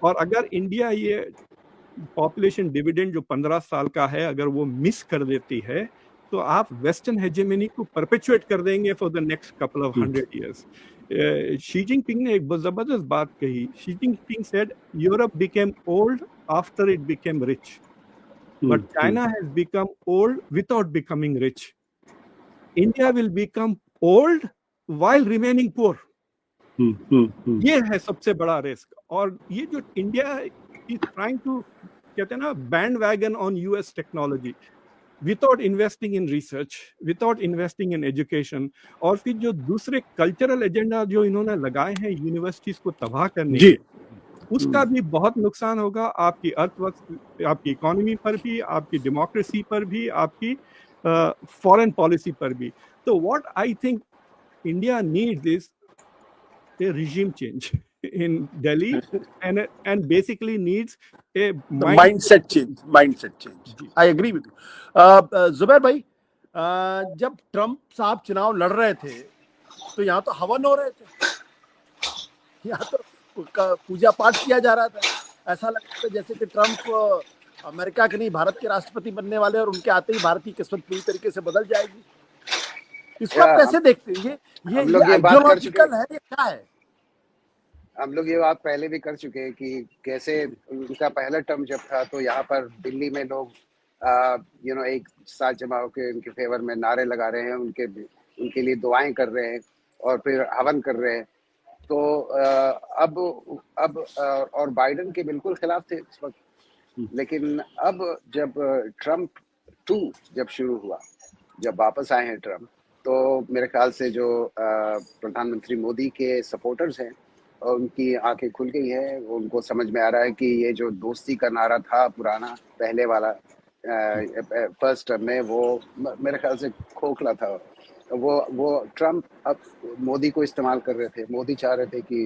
Speaker 3: और अगर इंडिया ये पॉपुलेशन डिविडेंड जो 15 साल का है अगर वो मिस कर देती है तो आप वेस्टर्न हेजेमनी को परपेचुएट कर देंगे for the next couple of 100 years। Xi Jinping ने एक जबरदस्त बात कही। Xi Jinping said Europe became old after it became rich, but China has become old without becoming rich. India will become old while remaining poor. ये है सबसे बड़ा risk. और ये जो इंडिया इज ट्राइंग टू, कहते हैं ना, band wagon on US technology without investing in research, without investing in education, और फिर जो दूसरे कल्चरल एजेंडा जो इन्होंने लगाए हैं यूनिवर्सिटीज को तबाह करने के, उसका भी बहुत नुकसान होगा आपकी अर्थव्यवस्था, आपकी इकोनॉमी पर भी, आपकी डेमोक्रेसी पर भी, आपकी फॉरेन पॉलिसी पर भी। तो what I think India needs is a regime change in Delhi and basically needs a
Speaker 1: mindset change. I agree with you. Zubair भाई, जब ट्रम्प साहब चुनाव लड़ रहे थे तो यहाँ तो हवन हो रहे थे, यहाँ तो पूजा पाठ किया जा रहा था। ऐसा लगता था जैसे कि ट्रम्प अमेरिका के नहीं भारत के राष्ट्रपति बनने वाले और उनके आते ही भारत की किस्मत पूरी तरीके से बदल जाएगी। इसको आप कैसे देखते हैं? ये आइडियोलॉजिकल है, ये क्या है?
Speaker 4: हम लोग ये बात पहले भी कर चुके हैं कि कैसे उनका पहला टर्म जब था तो यहाँ पर दिल्ली में लोग एक साथ जमा होकर उनके फेवर में नारे लगा रहे हैं, उनके लिए दुआएं कर रहे हैं और फिर हवन कर रहे हैं। तो अब और बाइडेन के बिल्कुल खिलाफ थे इस वक्त। लेकिन अब जब ट्रम्प 2 जब शुरू हुआ, जब वापस आए हैं ट्रम्प, तो मेरे ख्याल से जो प्रधानमंत्री मोदी के सपोर्टर्स हैं उनकी आंखें खुल गई है। उनको समझ में आ रहा है कि ये जो दोस्ती का नारा था पुराना पहले वाला फर्स्ट टर्म में, वो मेरे ख्याल से खोखला था। वो ट्रम्प अब मोदी को इस्तेमाल कर रहे थे। मोदी चाह रहे थे कि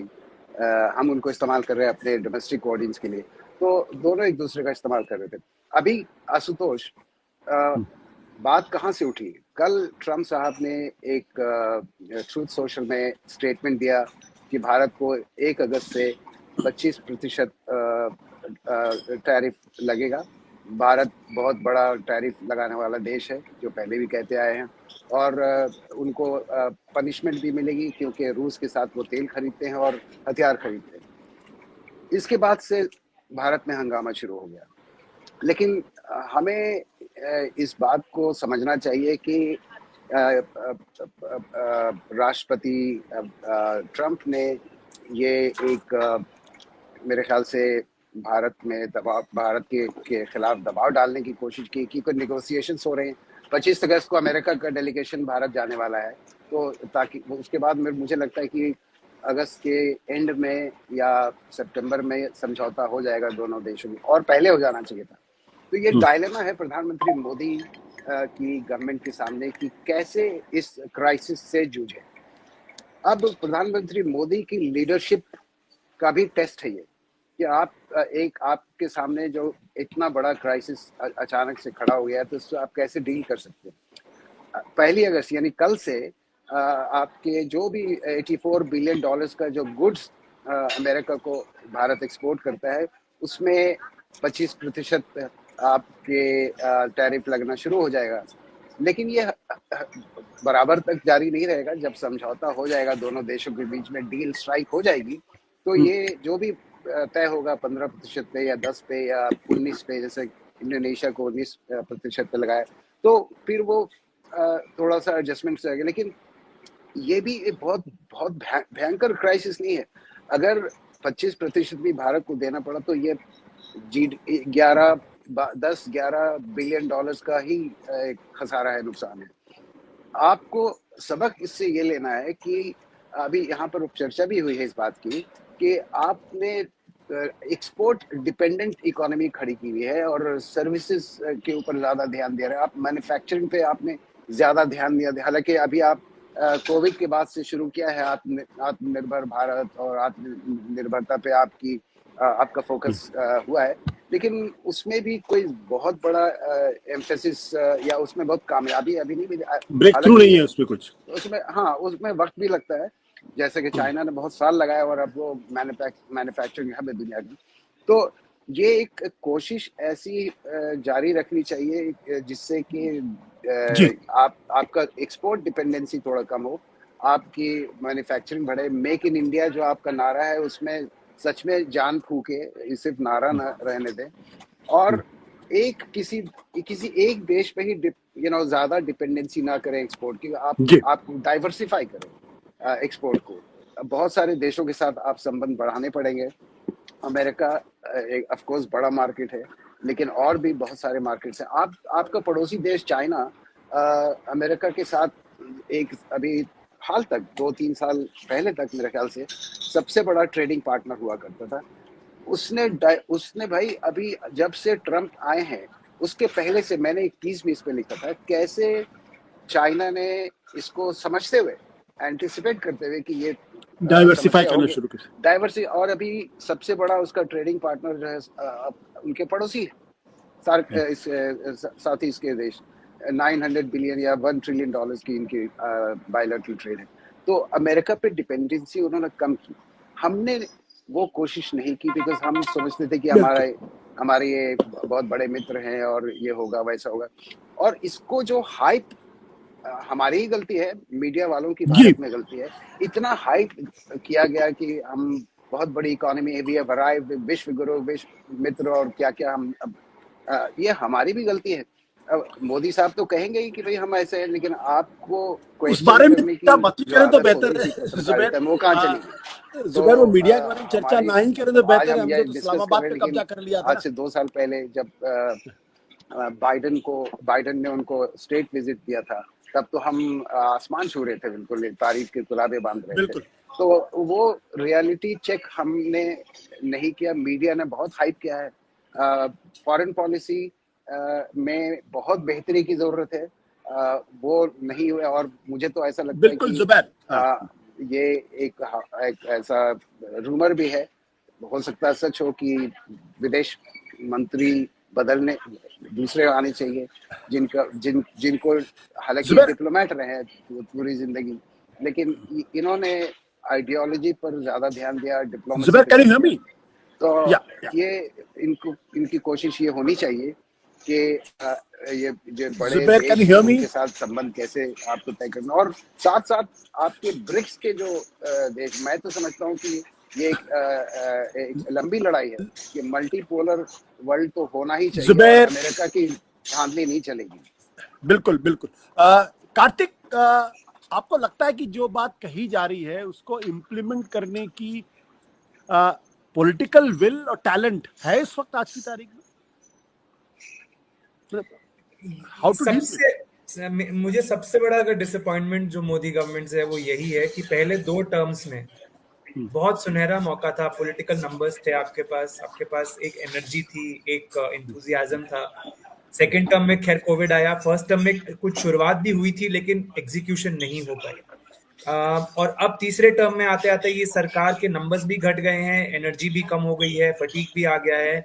Speaker 4: हम उनको इस्तेमाल कर रहे हैं अपने डोमेस्टिक ऑडियंस के लिए, तो दोनों एक दूसरे का इस्तेमाल कर रहे थे। अभी आशुतोष, बात कहाँ से उठी? कल ट्रम्प साहब ने एक ट्रूथ सोशल में स्टेटमेंट दिया कि भारत को 1 अगस्त से 25% टैरिफ लगेगा। भारत बहुत बड़ा टैरिफ लगाने वाला देश है, जो पहले भी कहते आए हैं, और उनको पनिशमेंट भी मिलेगी क्योंकि रूस के साथ वो तेल खरीदते हैं और हथियार खरीदते हैं। इसके बाद से भारत में हंगामा शुरू हो गया। लेकिन हमें इस बात को समझना चाहिए कि राष्ट्रपति ट्रम्प ने ये एक मेरे ख्याल से भारत के खिलाफ दबाव डालने की कोशिश की कि कोई निगोशिएशंस हो रहे हैं। 25 अगस्त को अमेरिका का डेलीगेशन भारत जाने वाला है, तो ताकि उसके बाद मुझे लगता है कि अगस्त के एंड में या सितंबर में समझौता हो जाएगा दोनों देशों में, और पहले हो जाना चाहिए था। तो ये डायलेमा है प्रधानमंत्री मोदी की गवर्नमेंट के सामने कि कैसे इस क्राइसिस से जूझे। अब प्रधानमंत्री मोदी की लीडरशिप का भी टेस्ट है ये कि आपके सामने जो इतना बड़ा क्राइसिस अचानक से खड़ा हो गया है, तो इससे आप कैसे डील कर सकते हैं। 1 अगस्त यानी कल से आपके जो भी $84 बिलियन का जो गुड्स अमेरिका को भारत एक्सपोर्ट करता है, उसमें 25% आपके टैरिफ लगना शुरू हो जाएगा। लेकिन ये बराबर तक जारी नहीं रहेगा। जब समझौता हो जाएगा दोनों देशों के बीच में, डील स्ट्राइक हो जाएगी, तो ये जो भी तय होगा 15% पे या 10 पे या 19 पे, जैसे इंडोनेशिया को 19% पे लगाया, तो फिर वो थोड़ा सा एडजस्टमेंट रहेगा। लेकिन ये भी एक बहुत भयंकर क्राइसिस नहीं है। अगर 25% भी भारत को देना पड़ा तो ये 10-11 बिलियन डॉलर्स का ही खसारा है, नुकसान है। आपको सबक इससे ये लेना है कि अभी यहाँ पर चर्चा भी हुई है इस बात की कि आपने एक्सपोर्ट डिपेंडेंट इकोनॉमी खड़ी की हुई है और सर्विसेज के ऊपर ज़्यादा ध्यान दे रहे हैं। आप मैन्युफैक्चरिंग पे आपने ज़्यादा ध्यान दिया। हालांकि अभी आप कोविड के बाद से शुरू किया है आत्मनिर्भर भारत और आत्मनिर्भरता पे आपका फोकस हुआ है, लेकिन उसमें भी कोई बहुत बड़ा एम्फेसिस या उसमें बहुत कामयाबी अभी नहीं मिली।
Speaker 1: ब्रेक थ्रू नहीं है उसमें कुछ।
Speaker 4: उसमें हाँ, उसमें वक्त भी लगता है, जैसे कि चाइना ने बहुत साल लगाया और अब वो मैन्युफैक्चरिंग हब है दुनिया की। तो ये एक कोशिश ऐसी जारी रखनी चाहिए जिससे कि
Speaker 1: जी
Speaker 4: आपका एक्सपोर्ट डिपेंडेंसी थोड़ा कम हो, आपकी मैन्युफैक्चरिंग बढ़े। मेक इन इंडिया जो आपका नारा है उसमें सच में जान फूके, सिर्फ नारा न रहने दें। और एक किसी किसी एक देश पे ही ज्यादा डिपेंडेंसी ना करें एक्सपोर्ट की।
Speaker 1: जी
Speaker 4: आप डाइवर्सिफाई करें एक्सपोर्ट को। बहुत सारे देशों के साथ आप संबंध बढ़ाने पड़ेंगे। अमेरिका एक ऑफ कोर्स बड़ा मार्केट है, लेकिन और भी बहुत सारे मार्केट्स हैं। आपका पड़ोसी देश चाइना अमेरिका के साथ एक अभी हाल तक 2-3 साल पहले तक मेरे ख्याल से सबसे बड़ा ट्रेडिंग पार्टनर हुआ करता था। उसने भाई अभी जब से ट्रम्प आए हैं उसके पहले से मैंने एक 30-20 पे लिखा था कैसे चाइना ने इसको समझते हुए, एंटिसिपेट करते हुए कि ये
Speaker 1: डाइवर्सिफाई
Speaker 4: समस्या
Speaker 1: करना
Speaker 4: होगी,
Speaker 1: शुरू कर।
Speaker 4: डाइवर्सिटी। और अभी सबसे बड़ा उसका ट्रेडिंग पार्टनर जो है उनके पड़ोसी है, साथ ही इसके देश 900 बिलियन या $1 ट्रिलियन की इनकी बायलैटरल ट्रेड है। तो अमेरिका पे डिपेंडेंसी उन्होंने कम की। हमने वो कोशिश नहीं की बिकॉज हम समझते थे कि हमारे ये बहुत बड़े मित्र हैं और ये होगा वैसा होगा। और इसको जो हाइप, हमारी ही गलती है, मीडिया वालों की भारत में गलती है। इतना हाइप किया गया कि हम बहुत बड़ी इकोनॉमी है, वी हैव अराइव्ड, विश्व गुरु, विश्व मित्र और क्या क्या। हम ये हमारी भी गलती है। मोदी साहब तो कहेंगे ही कि भाई हम ऐसे हैं, लेकिन आपको
Speaker 1: उस बारे में
Speaker 4: करने की
Speaker 1: क्या मत ही
Speaker 4: जो
Speaker 1: करें तो
Speaker 4: आदत
Speaker 1: बेहतर
Speaker 4: होती
Speaker 1: है
Speaker 4: थी
Speaker 1: जुबैर।
Speaker 4: पत्रकारिता में, वो कहाँ चली?
Speaker 1: जुबैर वो मीडिया के बारे में चर्चा ना ही करें तो
Speaker 4: आज
Speaker 1: बेहतर है।
Speaker 4: हम
Speaker 1: हमने
Speaker 4: ये
Speaker 1: तो
Speaker 4: डिस्कस
Speaker 1: इस्लामाबाद
Speaker 4: कर
Speaker 1: पे
Speaker 4: रहे हैं,
Speaker 1: कब्जा
Speaker 4: लेकिन
Speaker 1: कर लिया था
Speaker 4: आज से 2 साल पहले जब बाइडन ने उनको स्टेट विजिट दिया था, तब तो हम आसमान छू रहे थे, बिल्कुल तारीफ के गुलाबे बांध रहे थे। तो वो रियलिटी चेक हमने नहीं किया। मीडिया ने बहुत हाइप किया है। फॉरेन पॉलिसी में बहुत बेहतरी की जरूरत है, वो नहीं हुआ। और मुझे तो ऐसा लगता है कि
Speaker 1: जुबैर
Speaker 4: ये एक ऐसा रूमर भी है, हो सकता है सच हो, कि विदेश मंत्री बदलने दूसरे आने चाहिए जिनको हालांकि डिप्लोमेट रहे हैं पूरी जिंदगी, लेकिन इन्होंने आइडियोलॉजी पर ज्यादा ध्यान दिया, डिप्लोमेसी पे नहीं दिया। तो ये इनकी कोशिश ये होनी चाहिए कि ये जो बड़े देश हैं उनके साथ संबंध कैसे आपको तय करना। और साथ साथ आपके ब्रिक्स के जो देश, मैं तो समझता हूँ कि ये एक लंबी लड़ाई है कि मल्टीपोलर वर्ल्ड तो होना ही चाहिए और अमेरिका की धांधली नहीं चलेगी।
Speaker 1: बिल्कुल बिल्कुल। कार्तिक, आपको लगता है कि जो बात कही जा रही है उसको इम्प्लीमेंट करने की पॉलिटिकल विल और टैलेंट है इस वक्त आज की तारीख में?
Speaker 5: मुझे सबसे बड़ा अगर डिसअपॉइंटमेंट जो मोदी गवर्नमेंट से है वो यही है कि पहले 2 टर्म्स में बहुत सुनहरा मौका था, पॉलिटिकल नंबर्स थे आपके पास एक एनर्जी थी, एक एंथुसियाज्म था। सेकंड टर्म में खैर कोविड आया, फर्स्ट टर्म में कुछ शुरुआत भी हुई थी लेकिन एग्जीक्यूशन नहीं हो पाई। और अब तीसरे टर्म में आते आते ये सरकार के नंबर्स भी घट गए हैं, एनर्जी भी कम हो गई है, फटीग भी आ गया है।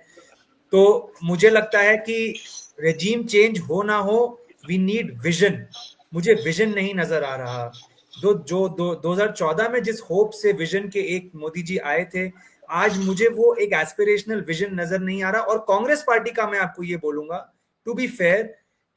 Speaker 5: तो मुझे लगता है कि रेजीम चेंज हो ना हो, वी नीड विजन। मुझे विजन नहीं नजर आ रहा। 2014 में जिस होप से विजन के एक मोदी जी आए थे, आज मुझे वो एक एस्पिरेशनल विजन नजर नहीं आ रहा। और कांग्रेस पार्टी का मैं आपको ये बोलूंगा, to be fair,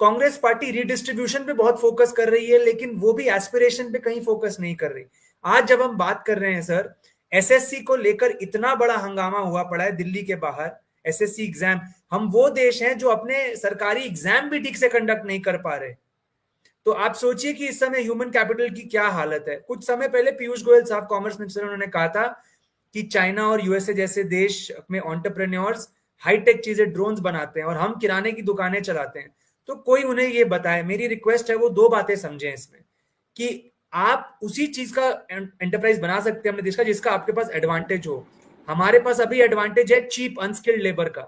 Speaker 5: Congress party redistribution पे बहुत फोकस कर रही है, लेकिन वो भी एस्पिरेशन पे कहीं फोकस नहीं कर रही। आज जब हम बात कर रहे हैं सर, एसएससी को लेकर इतना बड़ा हंगामा हुआ पड़ा है दिल्ली के बाहर, एसएससी एग्जाम, हम वो देश हैं जो अपने सरकारी एग्जाम भी ठीक से कंडक्ट नहीं कर पा रहे। तो आप सोचिए कि इस समय ह्यूमन कैपिटल की क्या हालत है। कुछ समय पहले पीयूष गोयल साहब कॉमर्स मिनिस्टर, उन्होंने कहा था कि चाइना और यूएसए जैसे देश में एंटरप्रेन्योर्स हाईटेक चीजें, ड्रोन्स बनाते हैं और हम किराने की दुकानें चलाते हैं। तो कोई उन्हें ये बताए। मेरी रिक्वेस्ट है वो 2 बातें समझें इसमें, कि आप उसी चीज का एंटरप्राइज बना सकते हैं अपने देश का जिसका आपके पास एडवांटेज हो। हमारे पास अभी एडवांटेज है चीप अनस्किल्ड लेबर का,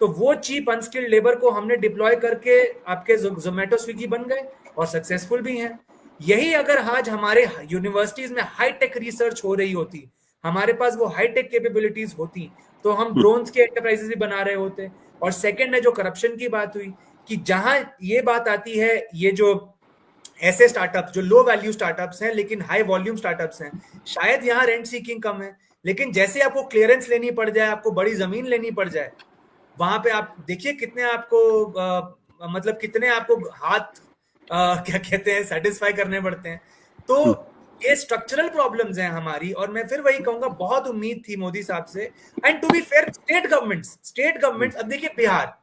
Speaker 5: तो वो चीप अनस्किल्ड लेबर को हमने डिप्लॉय करके आपके जोमेटो स्विगी बन गए और सक्सेसफुल भी हैं। यही अगर आज हमारे यूनिवर्सिटीज में हाईटेक रिसर्च हो रही होती, हमारे पास वो हाईटेक कैपेबिलिटीज होती तो हम ड्रोन्स के एंटरप्राइजेस भी बना रहे होते। और सेकंड है जो करप्शन की बात हुई, कि जहां ये बात आती है, ये जो ऐसे स्टार्टअप्स जो लो वैल्यू स्टार्टअप्स हैं लेकिन हाई वॉल्यूम स्टार्टअप्स हैं, शायद यहाँ रेंट सीकिंग कम है, लेकिन जैसे आपको क्लियरेंस लेनी पड़ जाए, आपको बड़ी जमीन लेनी पड़ जाए, वहां पे आप देखिए कितने आपको मतलब कितने आपको हाथ क्या कहते हैं स्टेटिस्फाई करने पड़ते हैं। तो ये स्ट्रक्चरल प्रॉब्लम्स हैं हमारी, और मैं फिर वही कहूंगा, बहुत उम्मीद थी मोदी साहब से। And to be fair, state governments, अब देखिए बिहार,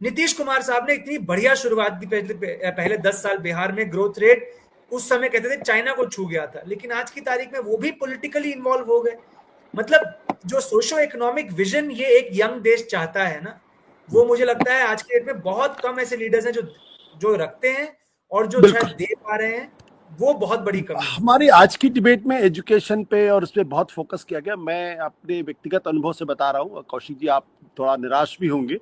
Speaker 5: नीतीश कुमार साहब ने इतनी बढ़िया शुरुआत दी, पहले 10 साल बिहार में ग्रोथ रेट उस समय कहते थे चाइना को छू गया था, लेकिन आज की तारीख में वो भी पॉलिटिकली इन्वॉल्व हो गए। मतलब जो सोशो इकोनॉमिक विजन ये एक यंग देश चाहता है ना, वो मुझे लगता है आज के डेट में बहुत कम ऐसे लीडर्स हैं जो रखते हैं, और जो शायद दे पा रहे हैं, वो बहुत बड़ी कमी है।
Speaker 1: हमारी आज की डिबेट में एजुकेशन पे और उस पर बहुत फोकस किया गया। मैं अपने व्यक्तिगत अनुभव से बता रहा हूँ, कौशिक जी आप थोड़ा निराश भी होंगे,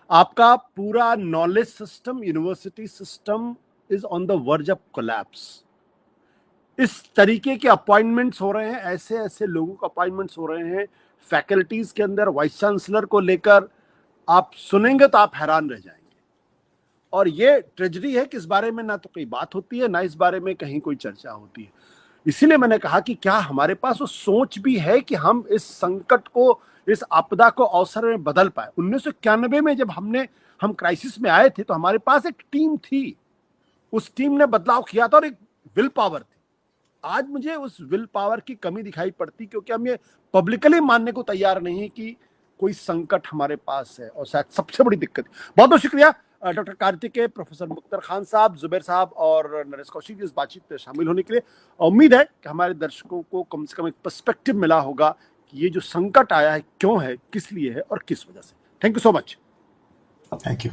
Speaker 1: आपका पूरा knowledge system, university system is on the verge of collapse. इस तरीके के अपॉइंटमेंट्स हो रहे हैं, ऐसे ऐसे लोगों के अपॉइंटमेंट्स हो रहे हैं फैकल्टीज के अंदर, वाइस चांसलर को लेकर, आप सुनेंगे तो आप हैरान रह जाएंगे। और ये ट्रेजेडी है कि इस बारे में ना तो कोई बात होती है, ना इस बारे में कहीं कोई चर्चा होती है। इसीलिए मैंने कहा कि क्या हमारे पास वो सोच भी है कि हम इस संकट को, इस आपदा को अवसर में बदल पाए। 1991 में जब हम क्राइसिस में आए थे तो हमारे पास एक टीम थी, उस टीम ने बदलाव किया था और एक विल पावर थी। आज मुझे उस विल पावर की कमी दिखाई पड़ती, क्योंकि हम ये पब्लिकली मानने को तैयार नहीं है कि कोई संकट हमारे पास है, और शायद सबसे बड़ी दिक्कत। बहुत बहुत शुक्रिया डॉक्टर कार्तिकेय, प्रोफेसर मुख्तार खान साहब, जुबैर साहब और नरेश कौशिक जी इस बातचीत में शामिल होने के लिए। उम्मीद है कि हमारे दर्शकों को कम से कम एक पर्सपेक्टिव मिला होगा कि ये जो संकट आया है क्यों है, किस लिए है और किस वजह से। Thank you so much.
Speaker 2: Thank you.